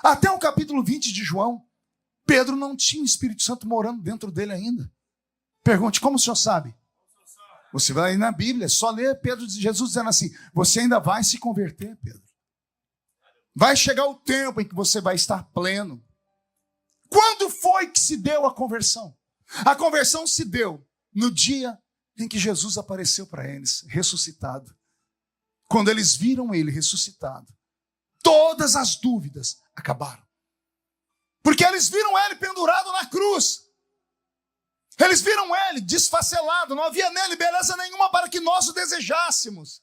Até o capítulo 20 de João, Pedro não tinha o Espírito Santo morando dentro dele ainda. Pergunte: como o senhor sabe? Você vai na Bíblia, só ler Jesus dizendo assim: você ainda vai se converter, Pedro. Vai chegar o tempo em que você vai estar pleno. Quando foi que se deu a conversão? A conversão se deu no dia em que Jesus apareceu para eles, ressuscitado. Quando eles viram ele ressuscitado, todas as dúvidas acabaram. Porque eles viram ele pendurado na cruz. Eles viram ele desfacelado, não havia nele beleza nenhuma para que nós o desejássemos.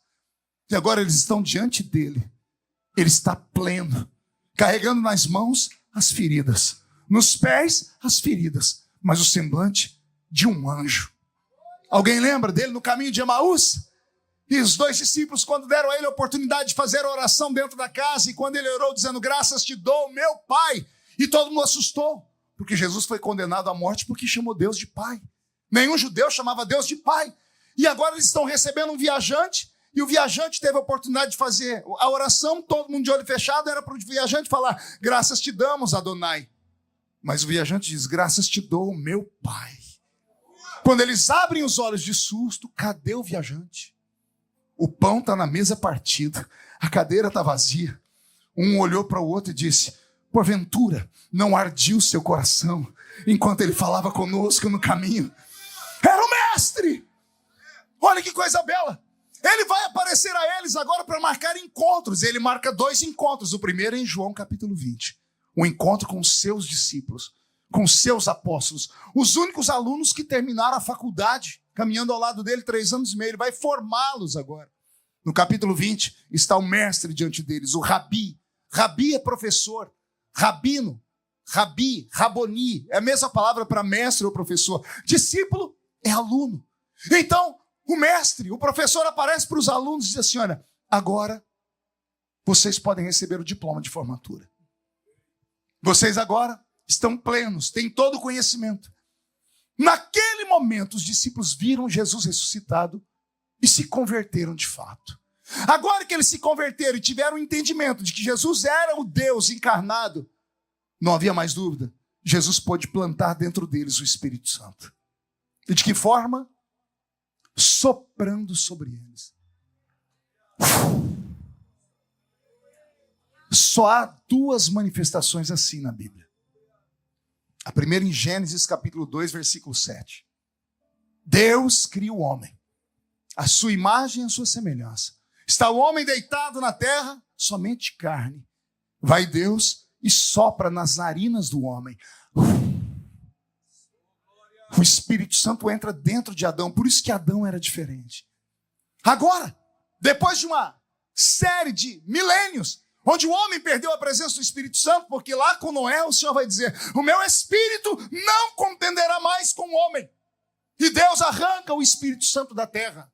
E agora eles estão diante dele. Ele está pleno, carregando nas mãos as feridas, nos pés as feridas, mas o semblante de um anjo. Alguém lembra dele no caminho de Emaús? E os 2 discípulos, quando deram a ele a oportunidade de fazer a oração dentro da casa, e quando ele orou dizendo: graças te dou, meu Pai, e todo mundo assustou, porque Jesus foi condenado à morte porque chamou Deus de Pai. Nenhum judeu chamava Deus de Pai. E agora eles estão recebendo um viajante, e o viajante teve a oportunidade de fazer a oração, todo mundo de olho fechado, era para o viajante falar: graças te damos, Adonai. Mas o viajante diz: graças te dou, meu Pai. Quando eles abrem os olhos de susto, cadê o viajante? O pão está na mesa partida, a cadeira está vazia. Um olhou para o outro e disse: porventura não ardia o seu coração enquanto ele falava conosco no caminho? Era o mestre! Olha que coisa bela. Ele vai aparecer a eles agora para marcar encontros. Ele marca 2 encontros. O primeiro é em João capítulo 20. O encontro com os seus discípulos, com os seus apóstolos. Os únicos alunos que terminaram a faculdade, caminhando ao lado dele 3 anos e meio. Ele vai formá-los agora. No capítulo 20 está o mestre diante deles, o Rabi. Rabi é professor. Rabino, Rabi, Raboni. É a mesma palavra para mestre ou professor. Discípulo é aluno. Então, o mestre, o professor aparece para os alunos e diz assim, olha, agora vocês podem receber o diploma de formatura. Vocês agora estão plenos, têm todo o conhecimento. Naquele momento, os discípulos viram Jesus ressuscitado e se converteram de fato. Agora que eles se converteram e tiveram o entendimento de que Jesus era o Deus encarnado, não havia mais dúvida. Jesus pôde plantar dentro deles o Espírito Santo. E de que forma? Soprando sobre eles. Só há 2 manifestações assim na Bíblia. A primeira em Gênesis capítulo 2, versículo 7. Deus cria o homem, a sua imagem e a sua semelhança. Está o homem deitado na terra, somente carne. Vai Deus e sopra nas narinas do homem. O Espírito Santo entra dentro de Adão, por isso que Adão era diferente. Agora, depois de uma série de milênios, onde o homem perdeu a presença do Espírito Santo, porque lá com Noé o Senhor vai dizer, o meu Espírito não contenderá mais com o homem. E Deus arranca o Espírito Santo da terra.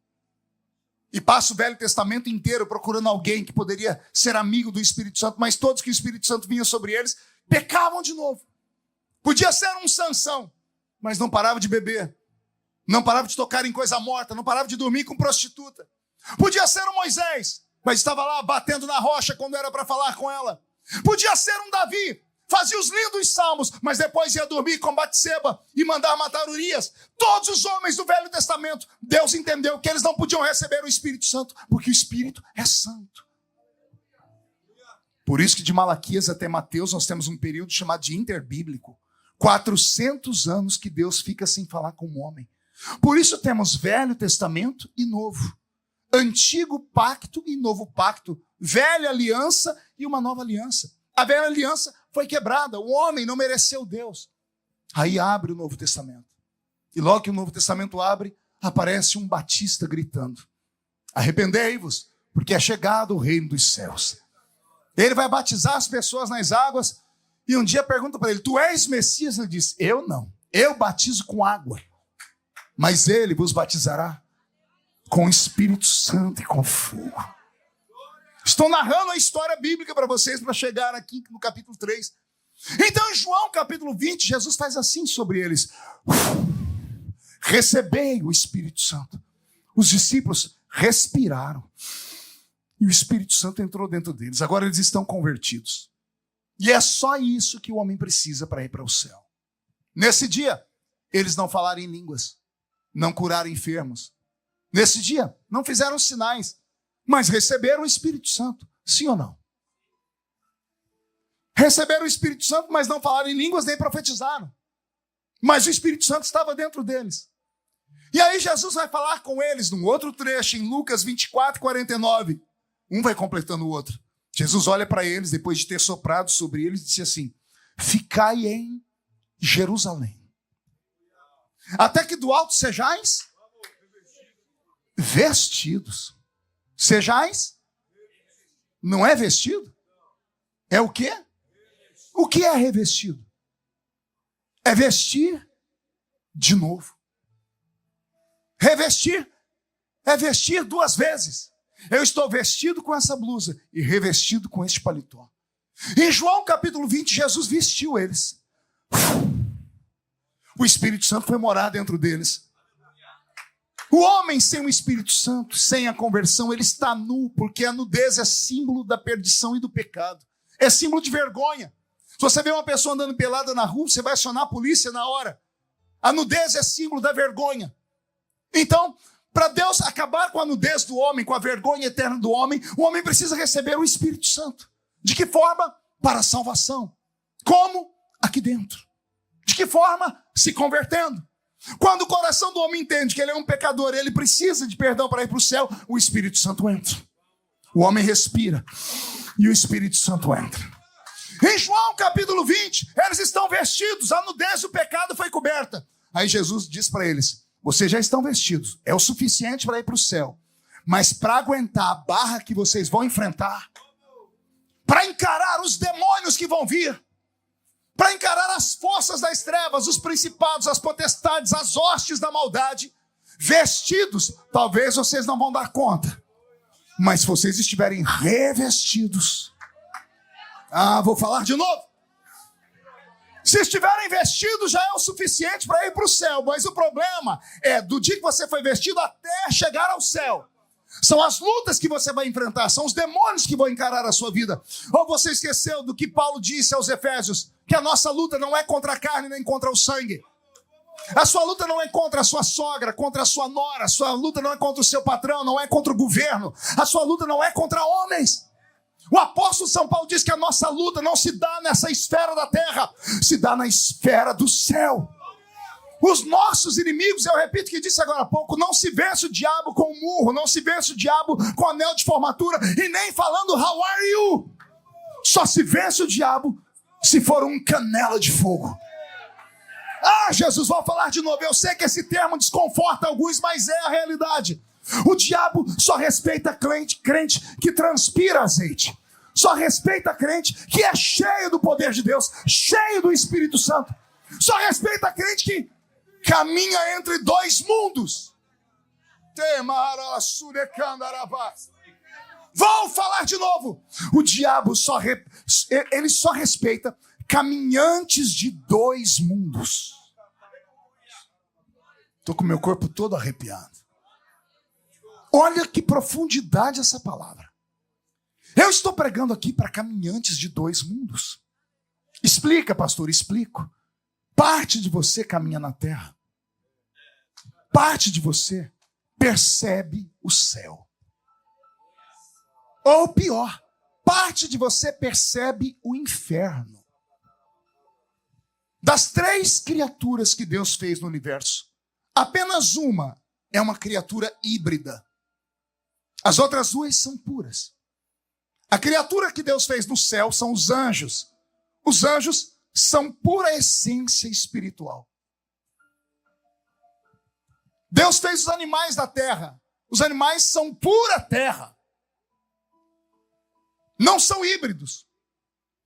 E passa o Velho Testamento inteiro procurando alguém que poderia ser amigo do Espírito Santo, mas todos que o Espírito Santo vinha sobre eles, pecavam de novo. Podia ser um Sansão, mas não parava de beber, não parava de tocar em coisa morta, não parava de dormir com prostituta. Podia ser um Moisés, mas estava lá batendo na rocha quando era para falar com ela. Podia ser um Davi, fazia os lindos salmos, mas depois ia dormir com Batseba e mandar matar Urias. Todos os homens do Velho Testamento, Deus entendeu que eles não podiam receber o Espírito Santo, porque o Espírito é santo. Por isso que de Malaquias até Mateus nós temos um período chamado de interbíblico. 400 anos que Deus fica sem falar com o homem. Por isso temos Velho Testamento e Novo. Antigo pacto e novo pacto. Velha aliança e uma nova aliança. A velha aliança foi quebrada. O homem não mereceu Deus. Aí abre o Novo Testamento. E logo que o Novo Testamento abre, aparece um batista gritando. Arrependei-vos, porque é chegado o reino dos céus. Ele vai batizar as pessoas nas águas. E um dia pergunta para ele, tu és Messias? Ele diz, eu não. Eu batizo com água. Mas ele vos batizará com o Espírito Santo e com fogo. Estou narrando a história bíblica para vocês, para chegar aqui no capítulo 3. Então, em João capítulo 20, Jesus faz assim sobre eles. Recebei o Espírito Santo. Os discípulos respiraram. E o Espírito Santo entrou dentro deles. Agora eles estão convertidos. E é só isso que o homem precisa para ir para o céu. Nesse dia, eles não falaram em línguas, não curaram enfermos. Nesse dia, não fizeram sinais, mas receberam o Espírito Santo. Sim ou não? Receberam o Espírito Santo, mas não falaram em línguas nem profetizaram. Mas o Espírito Santo estava dentro deles. E aí Jesus vai falar com eles num outro trecho, em Lucas 24, 49. Um vai completando o outro. Jesus olha para eles, depois de ter soprado sobre eles, e disse assim, ficai em Jerusalém, até que do alto sejais vestidos. Sejais? Não é vestido? É o quê? O que é revestido? É vestir de novo. Revestir é vestir 2 vezes. Eu estou vestido com essa blusa e revestido com este paletó. Em João capítulo 20, Jesus vestiu eles. O Espírito Santo foi morar dentro deles. O homem sem o Espírito Santo, sem a conversão, ele está nu, porque a nudez é símbolo da perdição e do pecado. É símbolo de vergonha. Se você vê uma pessoa andando pelada na rua, você vai acionar a polícia na hora. A nudez é símbolo da vergonha. Então, para Deus acabar com a nudez do homem, com a vergonha eterna do homem, o homem precisa receber o Espírito Santo. De que forma? Para a salvação. Como? Aqui dentro. De que forma? Se convertendo. Quando o coração do homem entende que ele é um pecador, ele precisa de perdão para ir para o céu, o Espírito Santo entra. O homem respira e o Espírito Santo entra. Em João capítulo 20, eles estão vestidos, a nudez do pecado foi coberta. Aí Jesus diz para eles: vocês já estão vestidos, é o suficiente para ir para o céu. Mas para aguentar a barra que vocês vão enfrentar, para encarar os demônios que vão vir, para encarar as forças das trevas, os principados, as potestades, as hostes da maldade, vestidos, talvez vocês não vão dar conta. Mas se vocês estiverem revestidos, vou falar de novo. Se estiverem vestidos já é o suficiente para ir para o céu. Mas o problema é do dia que você foi vestido até chegar ao céu. São as lutas que você vai enfrentar, são os demônios que vão encarar a sua vida. Ou você esqueceu do que Paulo disse aos Efésios, que a nossa luta não é contra a carne nem contra o sangue. A sua luta não é contra a sua sogra, contra a sua nora. A sua luta não é contra o seu patrão, não é contra o governo. A sua luta não é contra homens. O apóstolo São Paulo diz que a nossa luta não se dá nessa esfera da terra, se dá na esfera do céu. Os nossos inimigos, eu repito o que disse agora há pouco, não se vence o diabo com um murro, não se vence o diabo com anel de formatura e nem falando how are you. Só se vence o diabo se for um canela de fogo. Jesus, vou falar de novo. Eu sei que esse termo desconforta alguns, mas é a realidade. O diabo só respeita crente que transpira azeite. Só respeita crente que é cheio do poder de Deus, cheio do Espírito Santo. Só respeita crente que caminha entre dois mundos. Vou falar de novo. O diabo ele só respeita caminhantes de dois mundos. Estou com meu corpo todo arrepiado. Olha que profundidade essa palavra. Eu estou pregando aqui para caminhantes de dois mundos. Explica, pastor, explico. Parte de você caminha na terra. Parte de você percebe o céu. Ou pior, parte de você percebe o inferno. Das 3 criaturas que Deus fez no universo, apenas uma é uma criatura híbrida. As outras 2 são puras. A criatura que Deus fez no céu são os anjos. Os anjos são pura essência espiritual. Deus fez os animais da terra. Os animais são pura terra. Não são híbridos.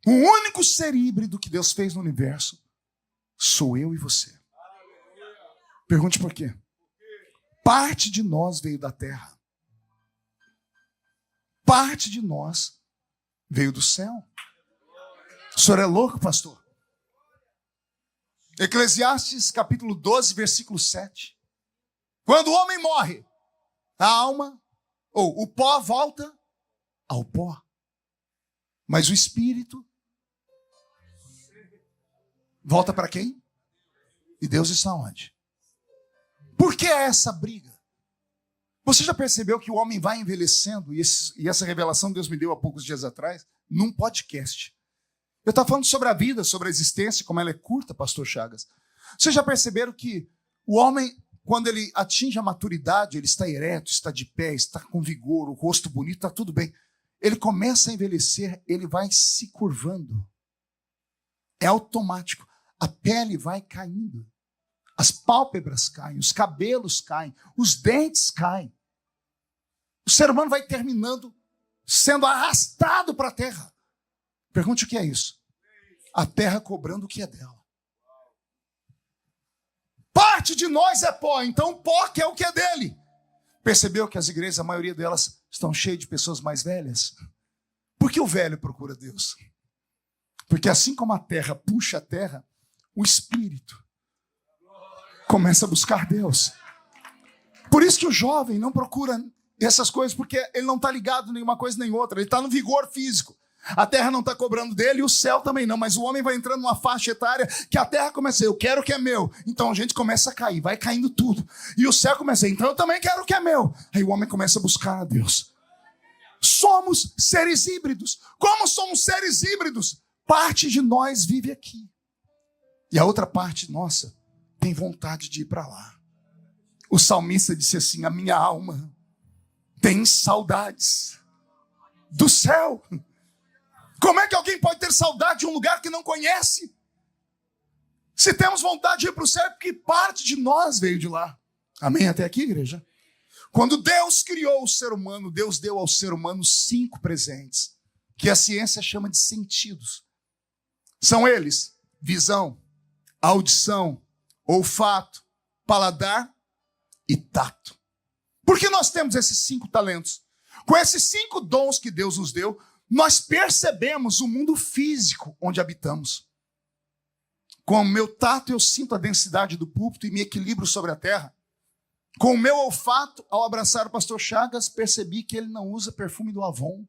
O único ser híbrido que Deus fez no universo sou eu e você. Pergunte por quê? Parte de nós veio da terra. Parte de nós veio do céu. O senhor é louco, pastor? Eclesiastes capítulo 12, versículo 7. Quando o homem morre, a alma, ou o pó volta ao pó. Mas o espírito volta para quem? E Deus está onde? Por que essa briga? Você já percebeu que o homem vai envelhecendo? E essa revelação Deus me deu há poucos dias atrás, num podcast. Eu estava falando sobre a vida, sobre a existência, como ela é curta, pastor Chagas. Vocês já perceberam que o homem, quando ele atinge a maturidade, ele está ereto, está de pé, está com vigor, o rosto bonito, está tudo bem. Ele começa a envelhecer, ele vai se curvando. É automático. A pele vai caindo. As pálpebras caem, os cabelos caem, os dentes caem. O ser humano vai terminando sendo arrastado para a terra. Pergunte o que é isso? A terra cobrando o que é dela. Parte de nós é pó, então pó que é o que é dele. Percebeu que as igrejas, a maioria delas, estão cheias de pessoas mais velhas? Por que o velho procura Deus? Porque assim como a terra puxa a terra, o espírito começa a buscar Deus. Por isso que o jovem não procura essas coisas, porque ele não está ligado em uma coisa nem outra. Ele está no vigor físico. A terra não está cobrando dele e o céu também não. Mas o homem vai entrando numa faixa etária que a terra começa a dizer, eu quero o que é meu. Então a gente começa a cair, vai caindo tudo. E o céu começa a dizer, então eu também quero o que é meu. Aí o homem começa a buscar a Deus. Somos seres híbridos. Como somos seres híbridos? Parte de nós vive aqui. E a outra parte nossa tem vontade de ir para lá. O salmista disse assim: a minha alma tem saudades do céu. Como é que alguém pode ter saudade de um lugar que não conhece? Se temos vontade de ir para o céu, é porque parte de nós veio de lá. Amém? Até aqui, igreja? Quando Deus criou o ser humano, Deus deu ao ser humano 5 presentes, que a ciência chama de sentidos. São eles: visão, audição, olfato, paladar e tato. Por que nós temos esses 5 talentos? Com esses 5 dons que Deus nos deu, nós percebemos o mundo físico onde habitamos. Com o meu tato, eu sinto a densidade do púlpito e me equilibro sobre a terra. Com o meu olfato, ao abraçar o pastor Chagas, percebi que ele não usa perfume do Avon.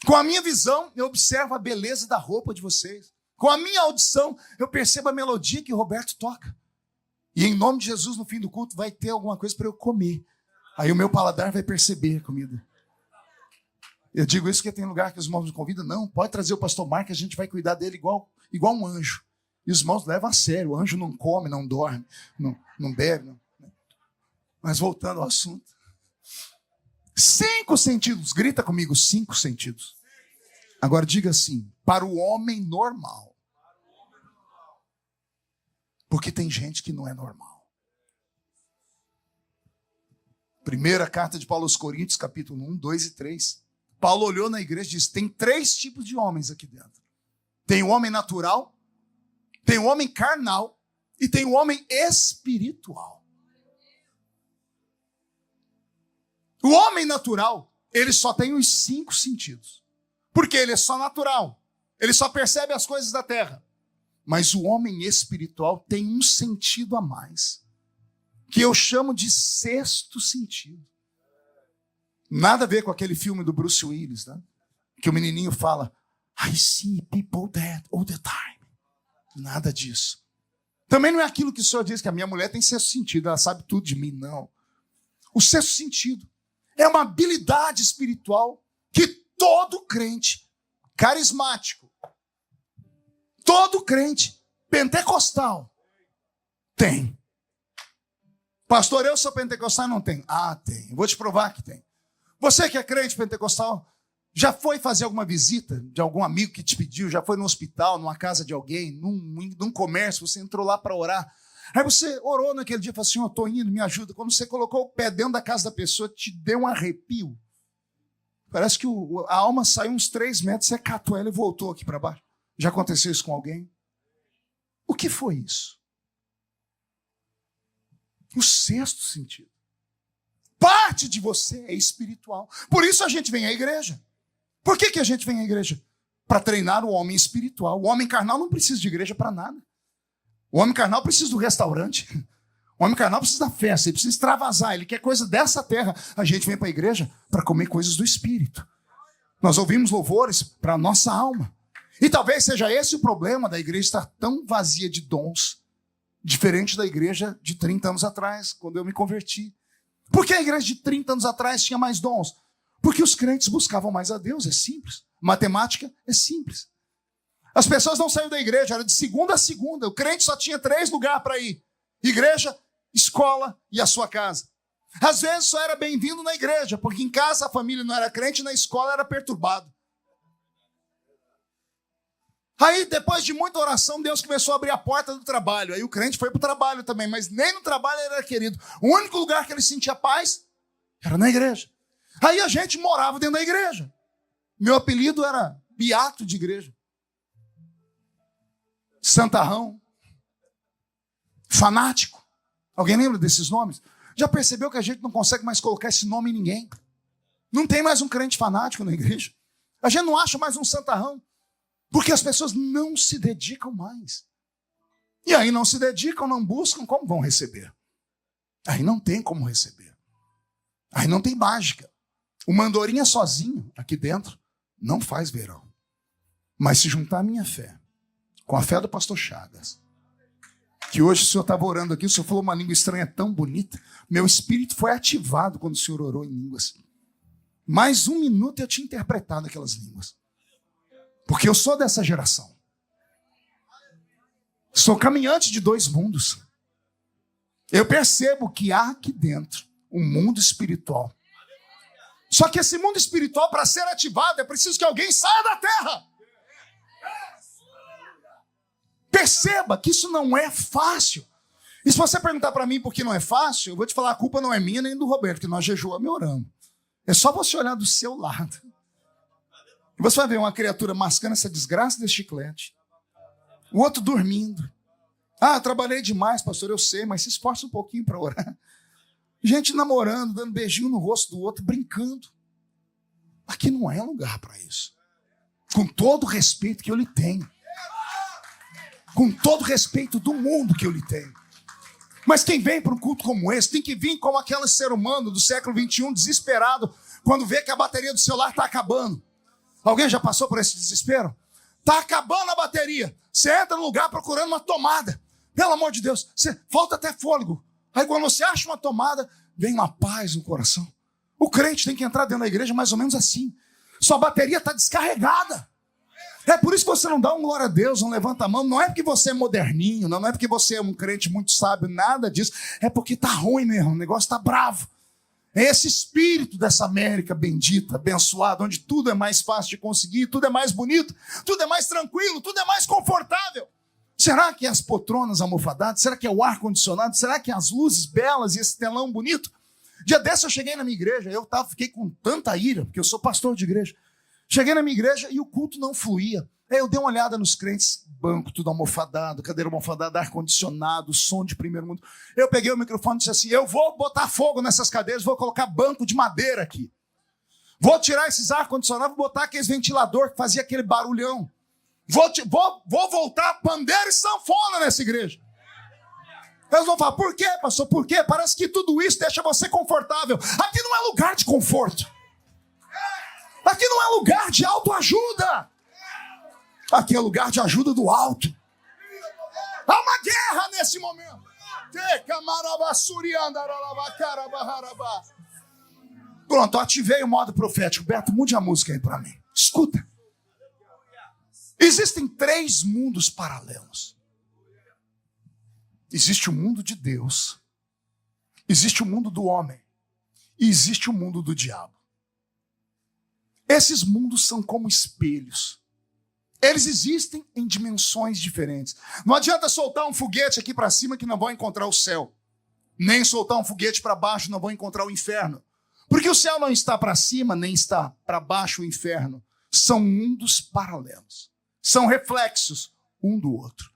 Com a minha visão, eu observo a beleza da roupa de vocês. Com a minha audição, eu percebo a melodia que o Roberto toca. E em nome de Jesus, no fim do culto, vai ter alguma coisa para eu comer. Aí o meu paladar vai perceber a comida. Eu digo isso porque tem lugar que os irmãos me convidam. Não, pode trazer o pastor Marcos, a gente vai cuidar dele igual um anjo. E os irmãos levam a sério. O anjo não come, não dorme, não bebe. Não. Mas voltando ao assunto. 5 sentidos. Grita comigo, 5 sentidos. Agora diga assim: para o homem normal. Porque tem gente que não é normal. Primeira carta de Paulo aos Coríntios, capítulo 1, 2 e 3. Paulo olhou na igreja e disse: tem 3 tipos de homens aqui dentro. Tem o homem natural, tem o homem carnal e tem o homem espiritual. O homem natural, ele só tem os 5 sentidos. Porque ele é só natural. Ele só percebe as coisas da terra. Mas o homem espiritual tem um sentido a mais, que eu chamo de 6º sentido. Nada a ver com aquele filme do Bruce Willis, né? Que o menininho fala: I see people dead all the time. Nada disso. Também não é aquilo que o senhor diz, que a minha mulher tem 6º sentido, ela sabe tudo de mim, não. O 6º sentido é uma habilidade espiritual que todo crente carismático, todo crente pentecostal tem. Pastor, eu sou pentecostal? Não tem. Ah, tem. Eu vou te provar que tem. Você que é crente pentecostal, já foi fazer alguma visita de algum amigo que te pediu? Já foi no hospital, numa casa de alguém, num comércio, você entrou lá para orar. Aí você orou naquele dia e falou assim: eu estou indo, me ajuda. Quando você colocou o pé dentro da casa da pessoa, te deu um arrepio. Parece que a alma saiu uns 3 metros, você catou ela e voltou aqui para baixo. Já aconteceu isso com alguém? O que foi isso? O 6º sentido. Parte de você é espiritual. Por isso a gente vem à igreja. Por que a gente vem à igreja? Para treinar o homem espiritual. O homem carnal não precisa de igreja para nada. O homem carnal precisa do restaurante. O homem carnal precisa da festa, ele precisa extravasar, ele quer coisa dessa terra. A gente vem para a igreja para comer coisas do espírito. Nós ouvimos louvores para a nossa alma. E talvez seja esse o problema da igreja estar tão vazia de dons, diferente da igreja de 30 anos atrás, quando eu me converti. Por que a igreja de 30 anos atrás tinha mais dons? Porque os crentes buscavam mais a Deus, é simples. Matemática é simples. As pessoas não saíam da igreja, era de segunda a segunda. O crente só tinha 3 lugares para ir: igreja, escola e a sua casa. Às vezes só era bem-vindo na igreja, porque em casa a família não era crente, na escola era perturbado. Aí, depois de muita oração, Deus começou a abrir a porta do trabalho. Aí o crente foi para o trabalho também, mas nem no trabalho ele era querido. O único lugar que ele sentia paz era na igreja. Aí a gente morava dentro da igreja. Meu apelido era Beato de igreja. Santarrão. Fanático. Alguém lembra desses nomes? Já percebeu que a gente não consegue mais colocar esse nome em ninguém? Não tem mais um crente fanático na igreja. A gente não acha mais um santarrão. Porque as pessoas não se dedicam mais. E aí não se dedicam, não buscam, como vão receber? Aí não tem como receber. Aí não tem mágica. O mandorinha sozinho, aqui dentro, não faz verão. Mas se juntar a minha fé com a fé do pastor Chagas, que hoje o senhor estava orando aqui, o senhor falou uma língua estranha tão bonita, meu espírito foi ativado quando o senhor orou em línguas. Mais 1 minuto eu tinha interpretado aquelas línguas. Porque eu sou dessa geração. Sou caminhante de dois mundos. Eu percebo que há aqui dentro um mundo espiritual. Só que esse mundo espiritual, para ser ativado, é preciso que alguém saia da terra. Perceba que isso não é fácil. E se você perguntar para mim por que não é fácil, eu vou te falar, a culpa não é minha nem do Roberto, que nós jejuamos e oramos. É só você olhar do seu lado. E você vai ver uma criatura mascando essa desgraça desse chiclete. O outro dormindo. Ah, trabalhei demais, pastor, eu sei, mas se esforça um pouquinho para orar. Gente namorando, dando beijinho no rosto do outro, brincando. Aqui não é lugar para isso. Com todo o respeito que eu lhe tenho. Com todo o respeito do mundo que eu lhe tenho. Mas quem vem para um culto como esse tem que vir como aquele ser humano do século XXI, desesperado, quando vê que a bateria do celular está acabando. Alguém já passou por esse desespero? Está acabando a bateria. Você entra no lugar procurando uma tomada. Pelo amor de Deus, falta até fôlego. Aí quando você acha uma tomada, vem uma paz no coração. O crente tem que entrar dentro da igreja mais ou menos assim. Sua bateria está descarregada. É por isso que você não dá um glória a Deus, não levanta a mão. Não é porque você é moderninho, não é porque você é um crente muito sábio, nada disso. É porque está ruim mesmo, o negócio está bravo. É esse espírito dessa América bendita, abençoada, onde tudo é mais fácil de conseguir, tudo é mais bonito, tudo é mais tranquilo, tudo é mais confortável. Será que é as poltronas almofadadas? Será que é o ar-condicionado? Será que é as luzes belas e esse telão bonito? Dia desse eu cheguei na minha igreja, fiquei com tanta ira, porque eu sou pastor de igreja. Cheguei na minha igreja e o culto não fluía. Aí eu dei uma olhada nos crentes, banco tudo almofadado, cadeira almofadada, ar-condicionado, som de primeiro mundo. Eu peguei o microfone e disse assim, eu vou botar fogo nessas cadeiras, vou colocar banco de madeira aqui. Vou tirar esses ar-condicionados, vou botar aqueles ventilador que fazia aquele barulhão. Vou voltar pandeiro e sanfona nessa igreja. Eles vão falar, por quê, pastor? Por quê? Parece que tudo isso deixa você confortável. Aqui não é lugar de conforto. Aqui não é lugar de autoajuda. Aqui é lugar de ajuda do alto. Há uma guerra nesse momento. Pronto, ativei o modo profético. Beto, mude a música aí para mim. Escuta. Existem 3 mundos paralelos. Existe o mundo de Deus, existe o mundo do homem e existe o mundo do diabo. Esses mundos são como espelhos. Eles existem em dimensões diferentes. Não adianta soltar um foguete aqui para cima que não vão encontrar o céu. Nem soltar um foguete para baixo não vão encontrar o inferno. Porque o céu não está para cima, nem está para baixo o inferno. São mundos paralelos. São reflexos um do outro.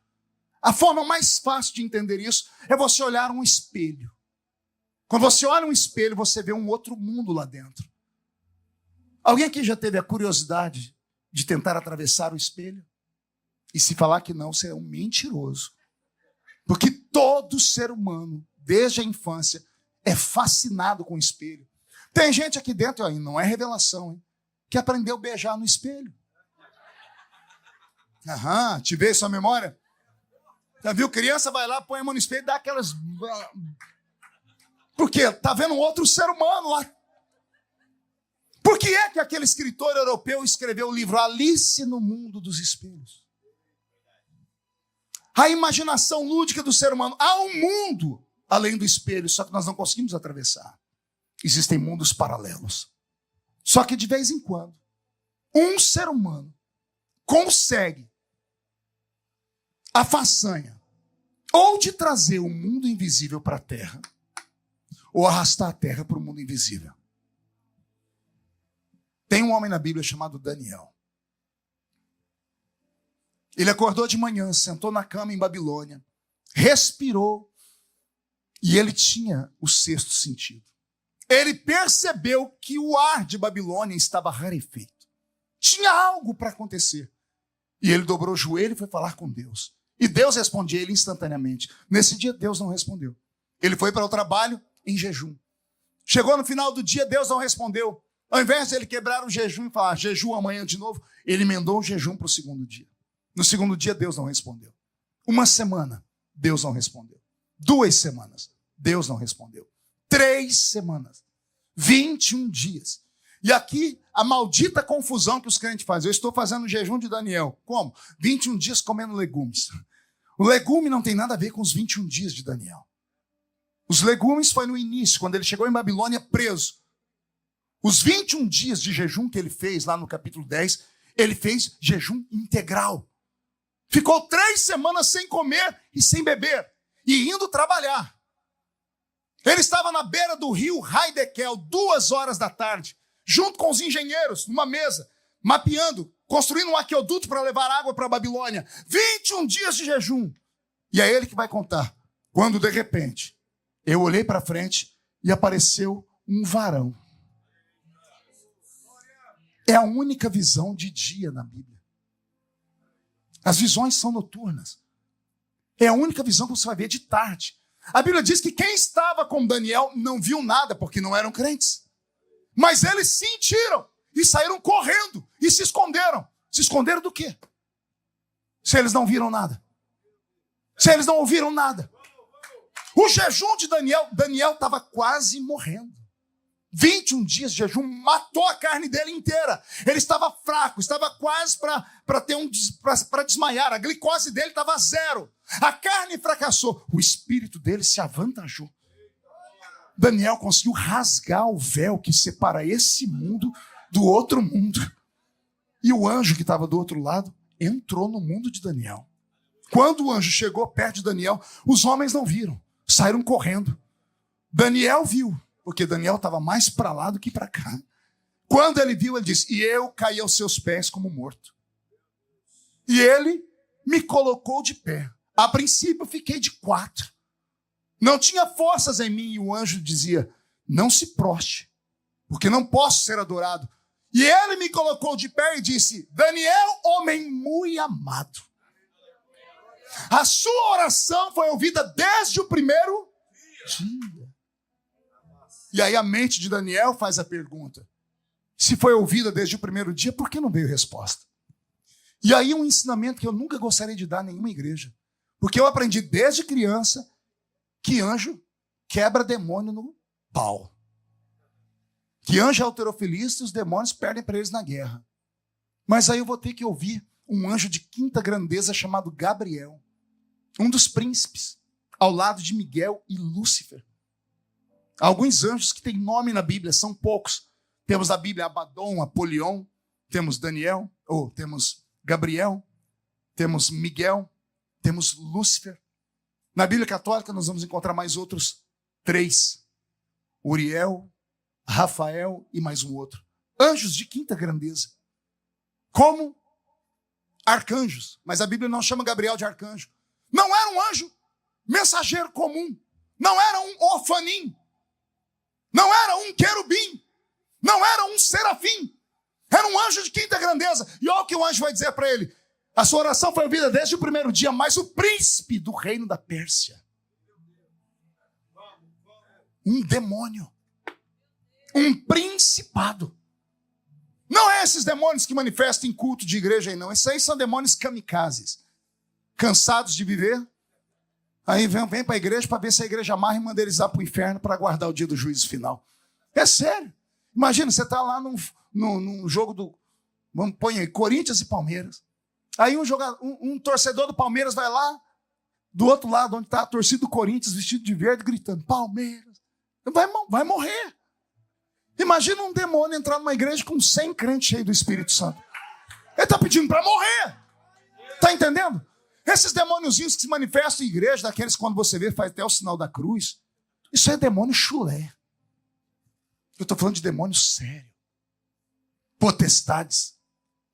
A forma mais fácil de entender isso é você olhar um espelho. Quando você olha um espelho, você vê um outro mundo lá dentro. Alguém aqui já teve a curiosidade de tentar atravessar o espelho? E se falar que não, você é um mentiroso. Porque todo ser humano, desde a infância, é fascinado com o espelho. Tem gente aqui dentro, aí não é revelação, hein, que aprendeu a beijar no espelho. Aham, te veio sua memória? Já viu? Criança vai lá, põe a mão no espelho e dá aquelas... Por quê? Tá vendo um outro ser humano lá. Por que é que aquele escritor europeu escreveu o livro Alice no Mundo dos Espelhos? A imaginação lúdica do ser humano. Há um mundo além do espelho, só que nós não conseguimos atravessar. Existem mundos paralelos. Só que de vez em quando, um ser humano consegue a façanha ou de trazer o mundo invisível para a terra, ou arrastar a terra para o mundo invisível. Tem um homem na Bíblia chamado Daniel. Ele acordou de manhã, sentou na cama em Babilônia, respirou, e ele tinha o 6º sentido. Ele percebeu que o ar de Babilônia estava rarefeito. Tinha algo para acontecer. E ele dobrou o joelho e foi falar com Deus. E Deus respondia ele instantaneamente. Nesse dia, Deus não respondeu. Ele foi para o trabalho em jejum. Chegou no final do dia, Deus não respondeu. Ao invés de ele quebrar o jejum e falar, jejum amanhã de novo, ele emendou o jejum para o 2º dia. No 2º dia, Deus não respondeu. 1 semana, Deus não respondeu. 2 semanas, Deus não respondeu. 3 semanas, 21 dias. E aqui, a maldita confusão que os crentes fazem. Eu estou fazendo o jejum de Daniel. Como? 21 dias comendo legumes. O legume não tem nada a ver com os 21 dias de Daniel. Os legumes foi no início, quando ele chegou em Babilônia preso. Os 21 dias de jejum que ele fez lá no capítulo 10, ele fez jejum integral. Ficou 3 semanas sem comer e sem beber, e indo trabalhar. Ele estava na beira do rio Haidekel, 2 horas da tarde, junto com os engenheiros, numa mesa, mapeando, construindo um aqueduto para levar água para a Babilônia. 21 dias de jejum. E é ele que vai contar. Quando, de repente, eu olhei para frente e apareceu um varão. É a única visão de dia na Bíblia. As visões são noturnas. É a única visão que você vai ver de tarde. A Bíblia diz que quem estava com Daniel não viu nada, porque não eram crentes. Mas eles sentiram e saíram correndo e se esconderam. Se esconderam do quê? Se eles não viram nada. Se eles não ouviram nada. O jejum de Daniel estava quase morrendo. 21 dias de jejum matou a carne dele inteira. Ele estava fraco, estava quase para desmaiar. A glicose dele estava 0. A carne fracassou. O espírito dele se avantajou. Daniel conseguiu rasgar o véu que separa esse mundo do outro mundo. E o anjo que estava do outro lado entrou no mundo de Daniel. Quando o anjo chegou perto de Daniel, os homens não viram. Saíram correndo. Daniel viu. Porque Daniel estava mais para lá do que para cá. Quando ele viu, ele disse, e eu caí aos seus pés como morto. E ele me colocou de pé. A princípio, eu fiquei de 4. Não tinha forças em mim. E o anjo dizia, não se proste, porque não posso ser adorado. E ele me colocou de pé e disse, Daniel, homem muito amado. A sua oração foi ouvida desde o primeiro dia. E aí a mente de Daniel faz a pergunta. Se foi ouvida desde o primeiro dia, por que não veio resposta? E aí um ensinamento que eu nunca gostaria de dar em nenhuma igreja. Porque eu aprendi desde criança que anjo quebra demônio no pau. Que anjo é halterofilista e os demônios perdem para eles na guerra. Mas aí eu vou ter que ouvir um anjo de 5ª grandeza chamado Gabriel. Um dos príncipes, ao lado de Miguel e Lúcifer. Alguns anjos que têm nome na Bíblia, são poucos. Temos na Bíblia Abaddon, Apolion, temos Daniel, temos Gabriel, temos Miguel, temos Lúcifer. Na Bíblia Católica nós vamos encontrar mais outros 3. Uriel, Rafael e mais um outro. Anjos de 5ª grandeza. Como arcanjos. Mas a Bíblia não chama Gabriel de arcanjo. Não era um anjo mensageiro comum. Não era um orfanim. Não era um querubim. Não era um serafim. Era um anjo de 5ª grandeza. E olha o que o anjo vai dizer para ele. A sua oração foi ouvida desde o primeiro dia, mas o príncipe do reino da Pérsia. Um demônio. Um principado. Não é esses demônios que manifestam em culto de igreja aí, não. Esses aí são demônios kamikazes. Cansados de viver. Aí vem para a igreja para ver se a igreja amarra e manda eles lá para o inferno para aguardar o dia do juízo final. É sério. Imagina, você está lá num jogo do... Vamos põe aí, Corinthians e Palmeiras. Aí um torcedor do Palmeiras vai lá, do outro lado, onde está a torcida do Corinthians, vestido de verde, gritando, Palmeiras. Vai morrer. Imagina um demônio entrar numa igreja com 100 crentes cheios do Espírito Santo. Ele está pedindo para morrer. Está entendendo? Esses demôniozinhos que se manifestam em igreja, daqueles que quando você vê, faz até o sinal da cruz, isso é demônio chulé. Eu estou falando de demônio sério. Potestades,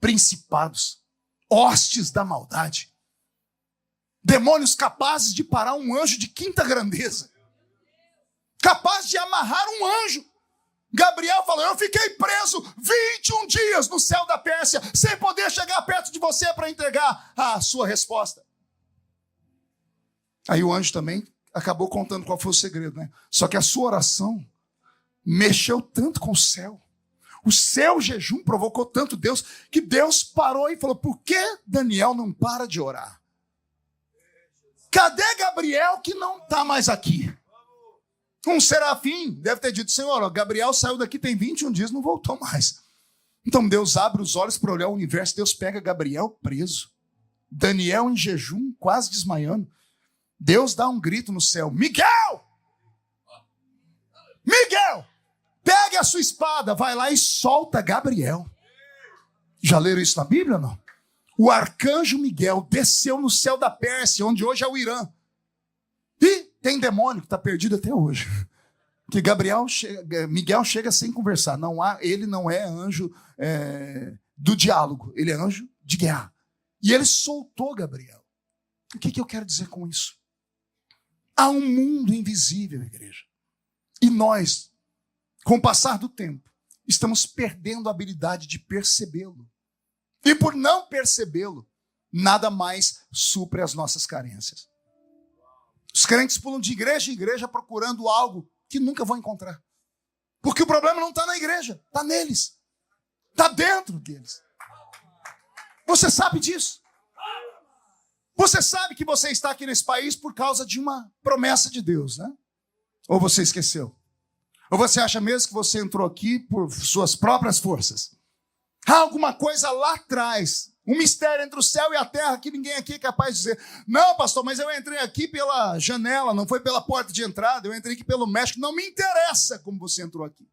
principados, hostes da maldade. Demônios capazes de parar um anjo de 5ª grandeza. Capaz de amarrar um anjo. Gabriel falou, eu fiquei preso 21 dias no céu da Pérsia, sem poder chegar perto de você para entregar a sua resposta. Aí o anjo também acabou contando qual foi o segredo, né? Só que a sua oração mexeu tanto com o céu. O seu jejum provocou tanto Deus, que Deus parou e falou, por que Daniel não para de orar? Cadê Gabriel que não está mais aqui? Um serafim deve ter dito, Senhor, ó, Gabriel saiu daqui tem 21 dias, não voltou mais. Então Deus abre os olhos para olhar o universo, Deus pega Gabriel preso. Daniel em jejum, quase desmaiando. Deus dá um grito no céu: Miguel! Miguel! Pegue a sua espada, vai lá e solta Gabriel. Já leram isso na Bíblia ou não? O arcanjo Miguel desceu no céu da Pérsia, onde hoje é o Irã. E tem demônio que está perdido até hoje. Que Miguel chega sem conversar. Ele não é anjo do diálogo, ele é anjo de guerra. E ele soltou Gabriel. O que eu quero dizer com isso? Há um mundo invisível, igreja. E nós, com o passar do tempo, estamos perdendo a habilidade de percebê-lo. E por não percebê-lo, nada mais supre as nossas carências. Os crentes pulam de igreja em igreja procurando algo que nunca vão encontrar. Porque o problema não está na igreja, está neles. Está dentro deles. Você sabe disso. Você sabe que você está aqui nesse país por causa de uma promessa de Deus, né? Ou você esqueceu? Ou você acha mesmo que você entrou aqui por suas próprias forças? Há alguma coisa lá atrás, um mistério entre o céu e a terra que ninguém aqui é capaz de dizer: não, pastor, mas eu entrei aqui pela janela, não foi pela porta de entrada, eu entrei aqui pelo México. Não me interessa como você entrou aqui.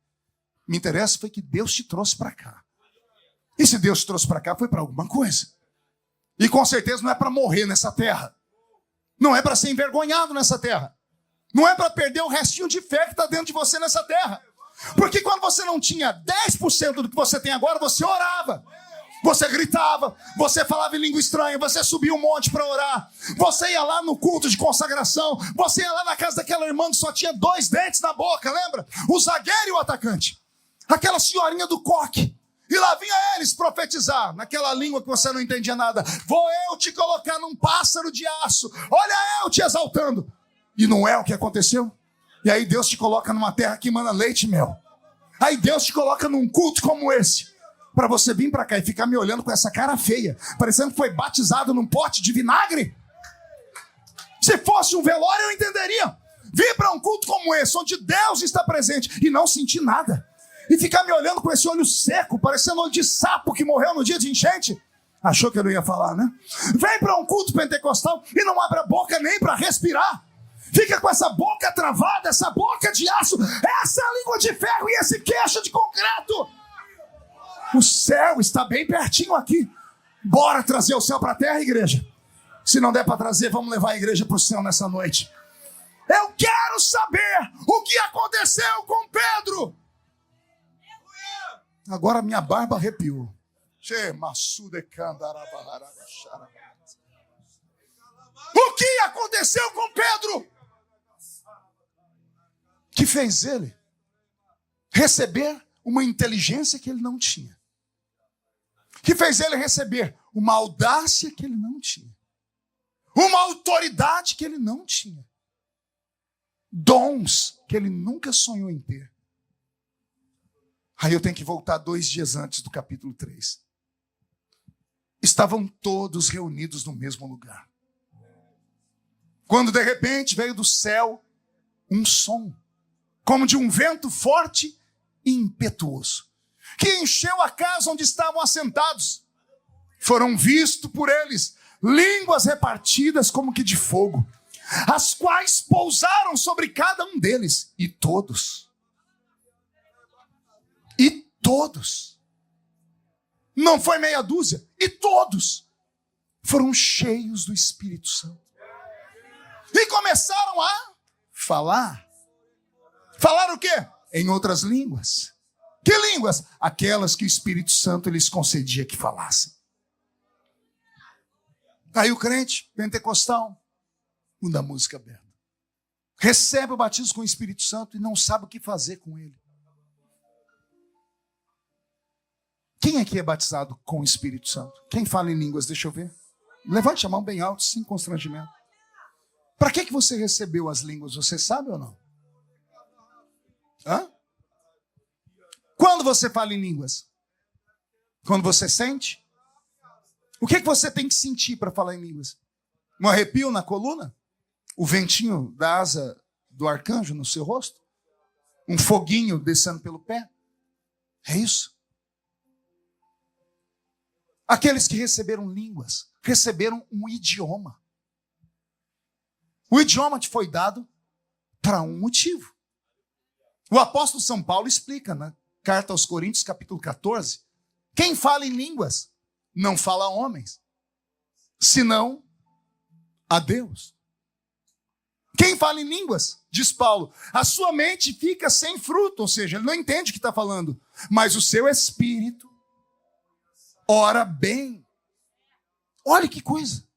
Me interessa foi que Deus te trouxe para cá. E se Deus te trouxe para cá, foi para alguma coisa. E com certeza não é para morrer nessa terra. Não é para ser envergonhado nessa terra. Não é para perder o restinho de fé que está dentro de você nessa terra. Porque quando você não tinha 10% do que você tem agora, você orava. Você gritava, você falava em língua estranha, você subia um monte para orar. Você ia lá no culto de consagração, você ia lá na casa daquela irmã que só tinha 2 dentes na boca, lembra? O zagueiro e o atacante. Aquela senhorinha do coque. E lá vinha eles profetizar, naquela língua que você não entendia nada. Vou eu te colocar num pássaro de aço. Olha eu te exaltando. E não é o que aconteceu? E aí Deus te coloca numa terra que emana leite e mel. Aí Deus te coloca num culto como esse, para você vir para cá e ficar me olhando com essa cara feia, parecendo que foi batizado num pote de vinagre. Se fosse um velório eu entenderia. Vir para um culto como esse, onde Deus está presente, e não sentir nada. E ficar me olhando com esse olho seco, parecendo olho de sapo que morreu no dia de enchente. Achou que eu não ia falar, né? Vem para um culto pentecostal e não abre a boca nem para respirar. Fica com essa boca travada, essa boca de aço, essa língua de ferro e esse queixo de concreto. O céu está bem pertinho aqui. Bora trazer o céu para a terra, igreja. Se não der para trazer, vamos levar a igreja para o céu nessa noite. Eu quero saber o que aconteceu com Pedro. Agora minha barba arrepiou. O que aconteceu com Pedro? Que fez ele receber uma inteligência que ele não tinha. Que fez ele receber uma audácia que ele não tinha. Uma autoridade que ele não tinha. Dons que ele nunca sonhou em ter. Aí eu tenho que voltar 2 dias antes do capítulo 3. Estavam todos reunidos no mesmo lugar. Quando de repente veio do céu um som, como de um vento forte e impetuoso, que encheu a casa onde estavam assentados. Foram vistos por eles línguas repartidas como que de fogo, as quais pousaram sobre cada um deles, e todos, não foi meia dúzia, e todos foram cheios do Espírito Santo. E começaram a falar. Falar o quê? Em outras línguas. Que línguas? Aquelas que o Espírito Santo lhes concedia que falassem. Aí o crente pentecostal muda a música aberta. Recebe o batismo com o Espírito Santo e não sabe o que fazer com ele. Quem aqui é batizado com o Espírito Santo? Quem fala em línguas? Deixa eu ver. Levante a mão bem alto, sem constrangimento. Para que você recebeu as línguas? Você sabe ou não? Hã? Quando você fala em línguas? Quando você sente? O que você tem que sentir para falar em línguas? Um arrepio na coluna? O ventinho da asa do arcanjo no seu rosto? Um foguinho descendo pelo pé? É isso? Aqueles que receberam línguas, receberam um idioma. O idioma te foi dado para um motivo. O apóstolo São Paulo explica na carta aos Coríntios, capítulo 14, quem fala em línguas não fala a homens, senão a Deus. Quem fala em línguas, diz Paulo, a sua mente fica sem fruto, ou seja, ele não entende o que está falando, mas o seu espírito ora bem. Olha que coisa.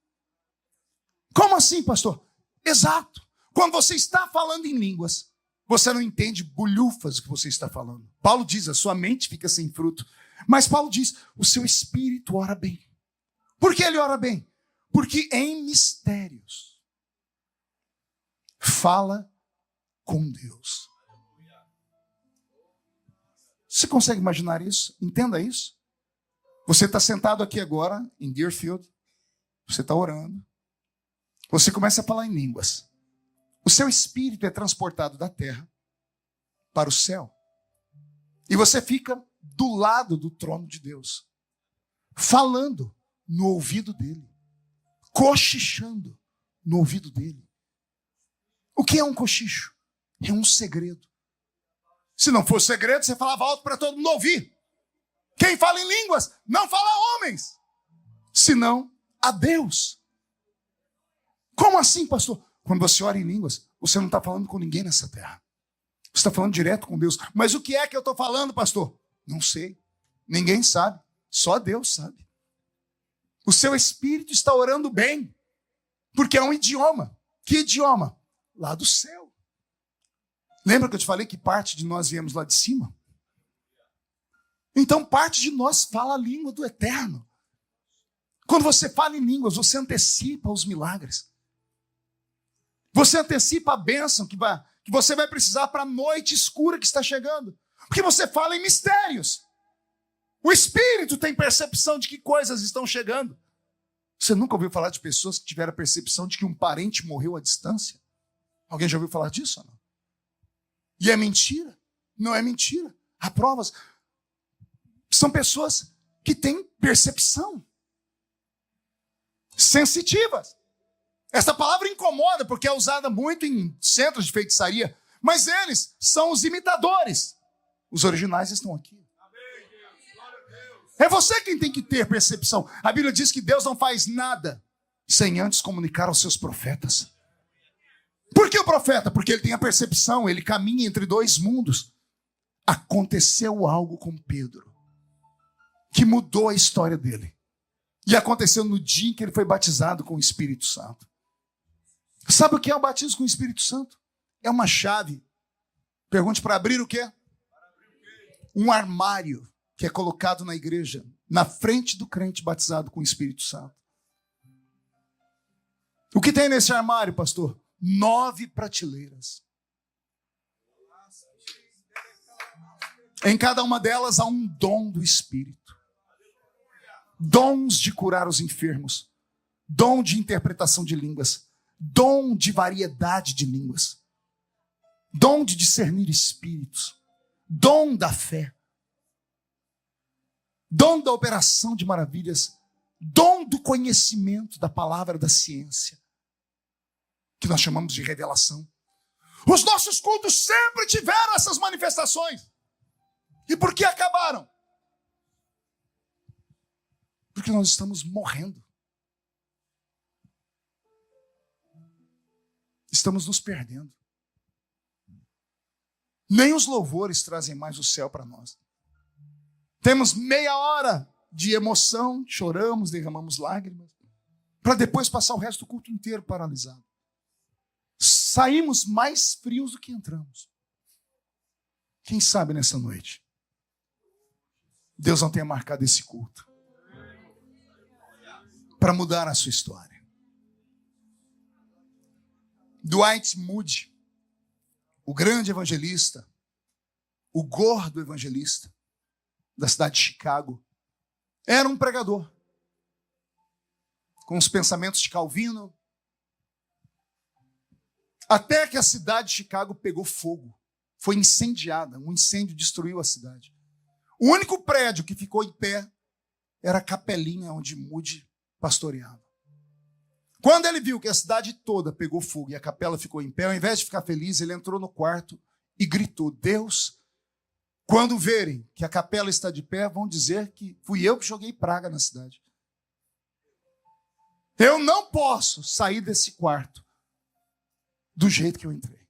Como assim, pastor? Exato. Quando você está falando em línguas, você não entende bolhufas que você está falando. Paulo diz, a sua mente fica sem fruto. Mas Paulo diz, o seu espírito ora bem. Por que ele ora bem? Porque em mistérios fala com Deus. Você consegue imaginar isso? Entenda isso. Você está sentado aqui agora, em Deerfield, você está orando, você começa a falar em línguas. O seu espírito é transportado da terra para o céu. E você fica do lado do trono de Deus, falando no ouvido dele, cochichando no ouvido dele. O que é um cochicho? É um segredo. Se não fosse segredo, você falava alto para todo mundo ouvir. Quem fala em línguas não fala a homens, senão a Deus. Como assim, pastor? Quando você ora em línguas, você não está falando com ninguém nessa terra. Você está falando direto com Deus. Mas o que é que eu estou falando, pastor? Não sei. Ninguém sabe. Só Deus sabe. O seu espírito está orando bem, porque é um idioma. Que idioma? Lá do céu. Lembra que eu te falei que parte de nós viemos lá de cima? Então parte de nós fala a língua do eterno. Quando você fala em línguas, você antecipa os milagres. Você antecipa a bênção que você vai precisar para a noite escura que está chegando. Porque você fala em mistérios. O Espírito tem percepção de que coisas estão chegando. Você nunca ouviu falar de pessoas que tiveram a percepção de que um parente morreu à distância? Alguém já ouviu falar disso ou não? E é mentira? Não é mentira. Há provas. São pessoas que têm percepção. Sensitivas. Essa palavra incomoda porque é usada muito em centros de feitiçaria. Mas eles são os imitadores. Os originais estão aqui. É você quem tem que ter percepção. A Bíblia diz que Deus não faz nada sem antes comunicar aos seus profetas. Por que o profeta? Porque ele tem a percepção, ele caminha entre dois mundos. Aconteceu algo com Pedro que mudou a história dele. E aconteceu no dia em que ele foi batizado com o Espírito Santo. Sabe o que é o batismo com o Espírito Santo? É uma chave. Pergunte para abrir o quê? Um armário que é colocado na igreja, na frente do crente batizado com o Espírito Santo. O que tem nesse armário, pastor? 9 prateleiras. Em cada uma delas há um dom do Espírito. Dons de curar os enfermos. Dom de interpretação de línguas. Dom de variedade de línguas. Dom de discernir espíritos. Dom da fé. Dom da operação de maravilhas. Dom do conhecimento da palavra da ciência. Que nós chamamos de revelação. Os nossos cultos sempre tiveram essas manifestações. E por que acabaram? Porque nós estamos morrendo. Estamos nos perdendo. Nem os louvores trazem mais o céu para nós. Temos meia hora de emoção, choramos, derramamos lágrimas, para depois passar o resto do culto inteiro paralisado. Saímos mais frios do que entramos. Quem sabe nessa noite Deus não tenha marcado esse culto para mudar a sua história. Dwight Moody, o grande evangelista, o gordo evangelista da cidade de Chicago, era um pregador com os pensamentos de Calvino, até que a cidade de Chicago pegou fogo, foi incendiada, um incêndio destruiu a cidade. O único prédio que ficou em pé era a capelinha onde Moody pastoreava. Quando ele viu que a cidade toda pegou fogo e a capela ficou em pé, ao invés de ficar feliz, ele entrou no quarto e gritou: Deus, quando verem que a capela está de pé, vão dizer que fui eu que joguei praga na cidade. Eu não posso sair desse quarto do jeito que eu entrei.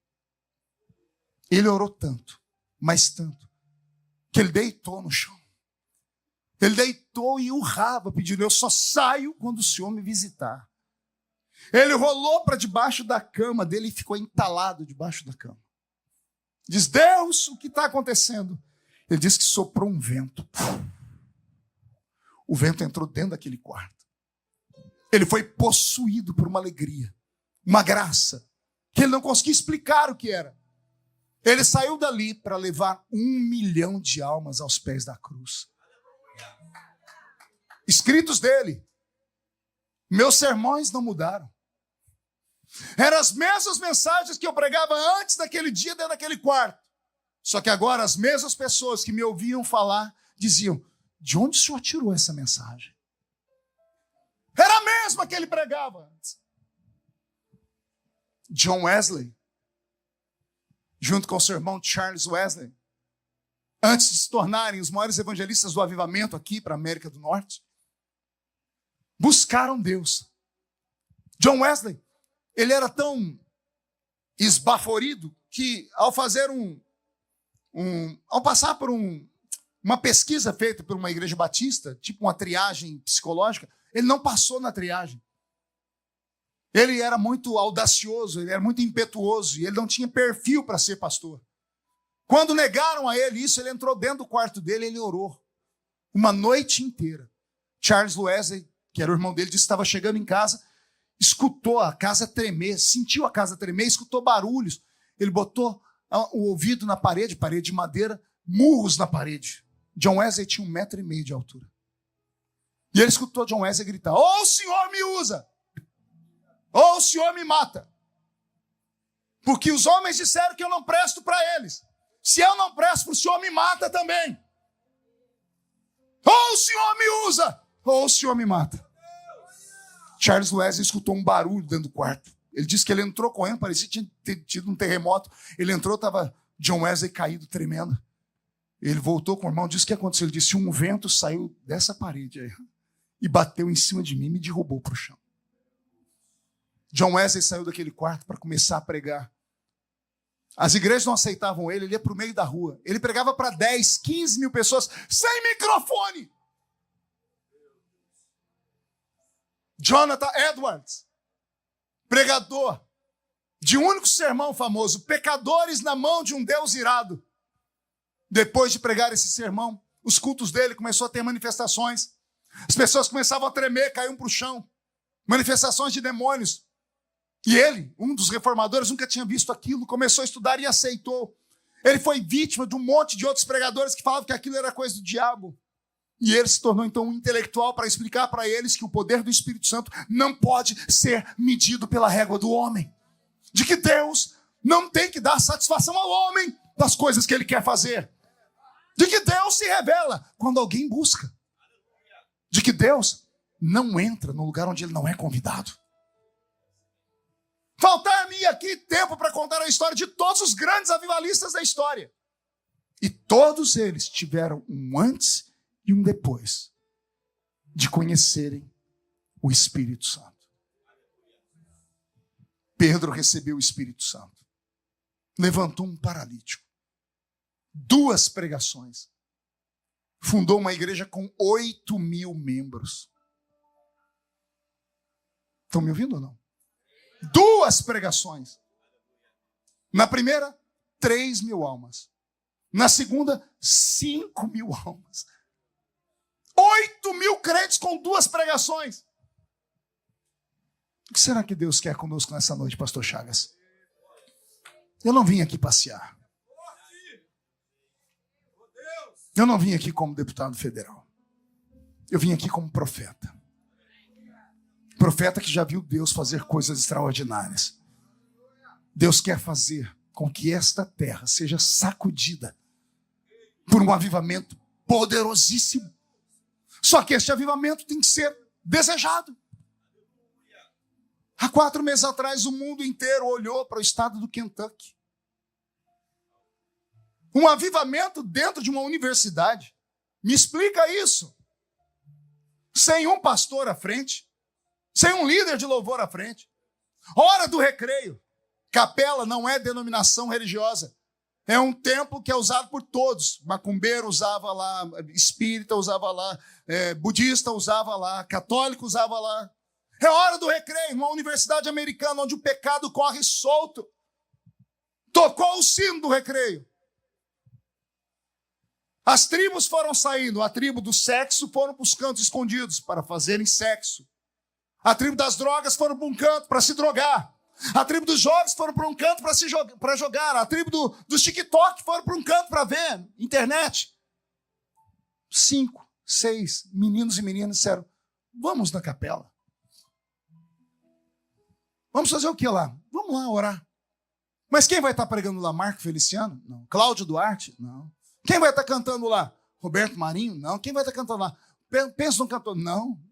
Ele orou tanto, mas tanto, que ele deitou no chão. Ele deitou e urrava, pedindo: eu só saio quando o Senhor me visitar. Ele rolou para debaixo da cama dele e ficou entalado debaixo da cama. Diz: Deus, o que está acontecendo? Ele disse que soprou um vento. O vento entrou dentro daquele quarto. Ele foi possuído por uma alegria, uma graça, que ele não conseguia explicar o que era. Ele saiu dali para levar 1 milhão de almas aos pés da cruz. Escritos dele: meus sermões não mudaram. Eram as mesmas mensagens que eu pregava antes daquele dia dentro daquele quarto. Só que agora as mesmas pessoas que me ouviam falar diziam: de onde o senhor tirou essa mensagem? Era a mesma que ele pregava antes. John Wesley, junto com o seu irmão Charles Wesley, antes de se tornarem os maiores evangelistas do avivamento aqui para a América do Norte, buscaram Deus. John Wesley, ele era tão esbaforido que ao fazer ao passar por uma pesquisa feita por uma igreja batista, tipo uma triagem psicológica, ele não passou na triagem. Ele era muito audacioso, ele era muito impetuoso, e ele não tinha perfil para ser pastor. Quando negaram a ele isso, ele entrou dentro do quarto dele e ele orou uma noite inteira. Charles Wesley, que era o irmão dele, disse que estava chegando em casa, escutou a casa tremer, sentiu a casa tremer, escutou barulhos. Ele botou o ouvido na parede de madeira, murros na parede. John Wesley tinha 1,5 metro de altura. E ele escutou John Wesley gritar: ou o senhor me usa, ou o senhor me mata. Porque os homens disseram que eu não presto para eles. Se eu não presto para o senhor, me mata também. Ou o senhor me usa, ou o senhor me mata. Charles Wesley escutou um barulho dentro do quarto. Ele disse que ele entrou correndo, parecia que tinha tido um terremoto. Ele entrou, estava John Wesley caído, tremendo. Ele voltou com o irmão, disse o que aconteceu. Ele disse: um vento saiu dessa parede aí e bateu em cima de mim e me derrubou para o chão. John Wesley saiu daquele quarto para começar a pregar. As igrejas não aceitavam ele ia para o meio da rua. Ele pregava para 10, 15 mil pessoas, sem microfone. Jonathan Edwards, pregador de um único sermão famoso: pecadores na mão de um Deus irado. Depois de pregar esse sermão, os cultos dele começou a ter manifestações. As pessoas começavam a tremer, caíam para o chão. Manifestações de demônios. E ele, um dos reformadores, nunca tinha visto aquilo, começou a estudar e aceitou. Ele foi vítima de um monte de outros pregadores que falavam que aquilo era coisa do diabo. E ele se tornou então um intelectual para explicar para eles que o poder do Espírito Santo não pode ser medido pela régua do homem. De que Deus não tem que dar satisfação ao homem das coisas que ele quer fazer. De que Deus se revela quando alguém busca. De que Deus não entra no lugar onde ele não é convidado. Faltar-me aqui tempo para contar a história de todos os grandes avivalistas da história. E todos eles tiveram um antes e um depois de conhecerem o Espírito Santo. Pedro recebeu o Espírito Santo. Levantou um paralítico. 2 pregações. Fundou uma igreja com 8.000 membros. Estão me ouvindo ou não? 2 pregações. Na primeira, 3.000 almas. Na segunda, 5.000 almas. 8.000 crentes com 2 pregações. O que será que Deus quer conosco nessa noite, pastor Chagas? Eu não vim aqui passear. Eu não vim aqui como deputado federal. Eu vim aqui como profeta. Profeta que já viu Deus fazer coisas extraordinárias. Deus quer fazer com que esta terra seja sacudida por um avivamento poderosíssimo. Só que este avivamento tem que ser desejado. Há 4 meses atrás, o mundo inteiro olhou para o estado do Kentucky. Um avivamento dentro de uma universidade. Me explica isso. Sem um pastor à frente, sem um líder de louvor à frente. Hora do recreio. Capela não é denominação religiosa. É um templo que é usado por todos. Macumbeiro usava lá, espírita usava lá, budista usava lá, católico usava lá. É hora do recreio, numa universidade americana onde o pecado corre solto. Tocou o sino do recreio. As tribos foram saindo. A tribo do sexo foram para os cantos escondidos para fazerem sexo. A tribo das drogas foram para um canto para se drogar. A tribo dos jogos foram para um canto para jogar. A tribo do TikTok foram para um canto para ver internet. 5, 6 meninos e meninas disseram, vamos na capela. Vamos fazer o que lá? Vamos lá orar. Mas quem vai estar pregando lá? Marco Feliciano? Não. Cláudio Duarte? Não. Quem vai estar cantando lá? Roberto Marinho? Não. Quem vai estar cantando lá? Pensa num cantor? Não.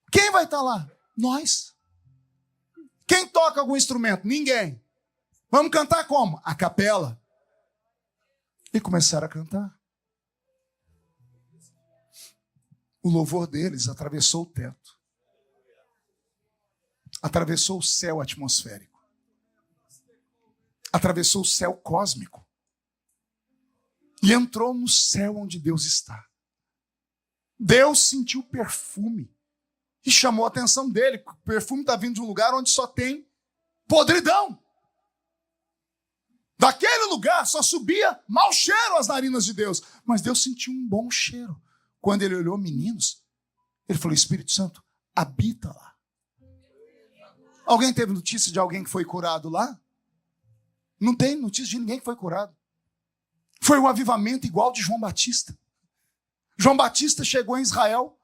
Quem vai estar lá? Nós. Quem toca algum instrumento? Ninguém. Vamos cantar como? A capela. E começaram a cantar. O louvor deles atravessou o teto. Atravessou o céu atmosférico. Atravessou o céu cósmico. E entrou no céu onde Deus está. Deus sentiu o perfume. E chamou a atenção dele. O perfume está vindo de um lugar onde só tem podridão. Daquele lugar só subia mau cheiro às narinas de Deus. Mas Deus sentiu um bom cheiro. Quando ele olhou meninos, ele falou, Espírito Santo, habita lá. Alguém teve notícia de alguém que foi curado lá? Não tem notícia de ninguém que foi curado. Foi um avivamento igual de João Batista. João Batista chegou em Israel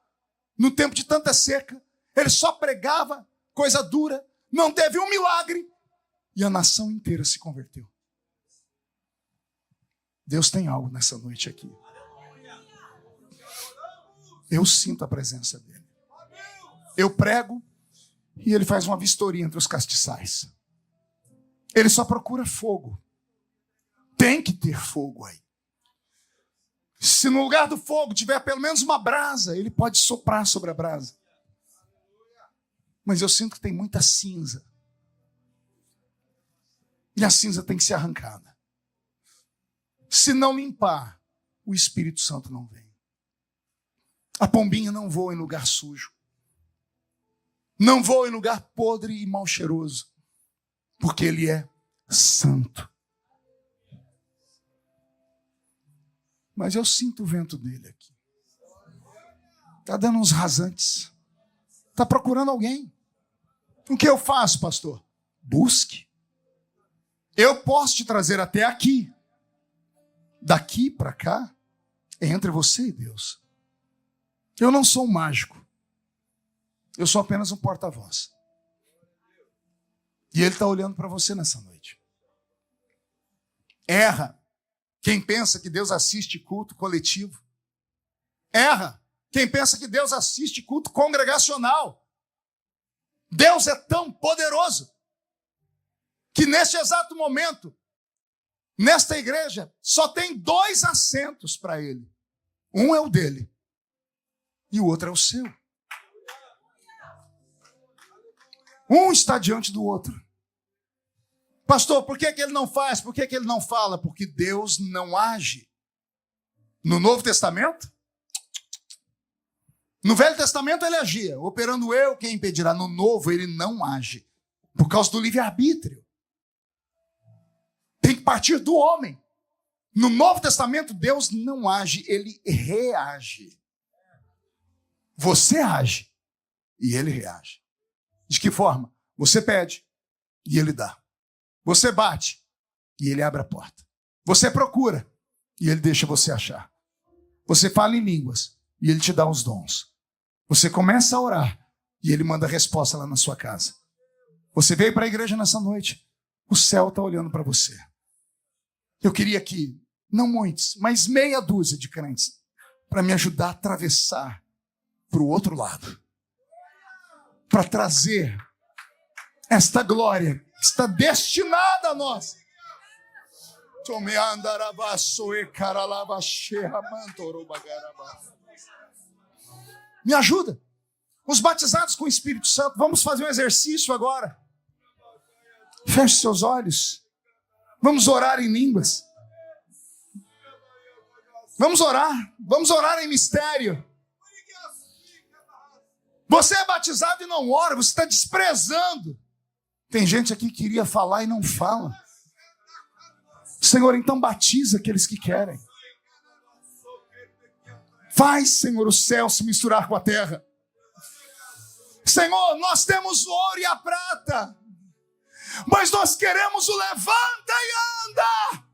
no tempo de tanta seca. Ele só pregava coisa dura. Não teve um milagre. E a nação inteira se converteu. Deus tem algo nessa noite aqui. Eu sinto a presença dele. Eu prego e ele faz uma vistoria entre os castiçais. Ele só procura fogo. Tem que ter fogo aí. Se no lugar do fogo tiver pelo menos uma brasa, ele pode soprar sobre a brasa. Mas eu sinto que tem muita cinza. E a cinza tem que ser arrancada. Se não limpar, o Espírito Santo não vem. A pombinha não voa em lugar sujo. Não voa em lugar podre e mal cheiroso. Porque ele é santo. Mas eu sinto o vento dele aqui. Está dando uns rasantes. Está procurando alguém. O que eu faço, pastor? Busque. Eu posso te trazer até aqui. Daqui para cá, é entre você e Deus. Eu não sou um mágico. Eu sou apenas um porta-voz. E ele está olhando para você nessa noite. Erra quem pensa que Deus assiste culto coletivo. Erra quem pensa que Deus assiste culto congregacional. Deus é tão poderoso que neste exato momento, nesta igreja, só tem 2 assentos para ele. Um é o dele e o outro é o seu. Um está diante do outro. Pastor, por que ele não faz? Por que ele não fala? Porque Deus não age. No Novo Testamento? No Velho Testamento ele agia. Operando eu, quem impedirá? No Novo ele não age. Por causa do livre-arbítrio. Tem que partir do homem. No Novo Testamento Deus não age, ele reage. Você age e ele reage. De que forma? Você pede e ele dá. Você bate e ele abre a porta. Você procura e ele deixa você achar. Você fala em línguas e ele te dá os dons. Você começa a orar e ele manda a resposta lá na sua casa. Você veio para a igreja nessa noite. O céu está olhando para você. Eu queria que, não muitos, mas meia dúzia de crentes para me ajudar a atravessar para o outro lado, para trazer esta glória que está destinada a nós. Me ajuda. Os batizados com o Espírito Santo, vamos fazer um exercício agora. Feche seus olhos. Vamos orar em línguas. Vamos orar em mistério. Você é batizado e não ora, você está desprezando. Tem gente aqui que queria falar e não fala. Senhor, então batiza aqueles que querem. Faz, Senhor, o céu se misturar com a terra. Senhor, nós temos o ouro e a prata, mas nós queremos o levanta e anda.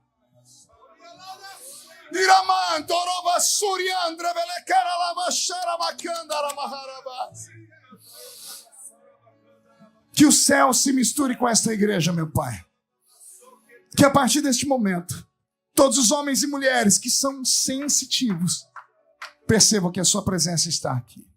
Que o céu se misture com esta igreja, meu Pai. Que a partir deste momento, todos os homens e mulheres que são sensitivos percebam que a sua presença está aqui.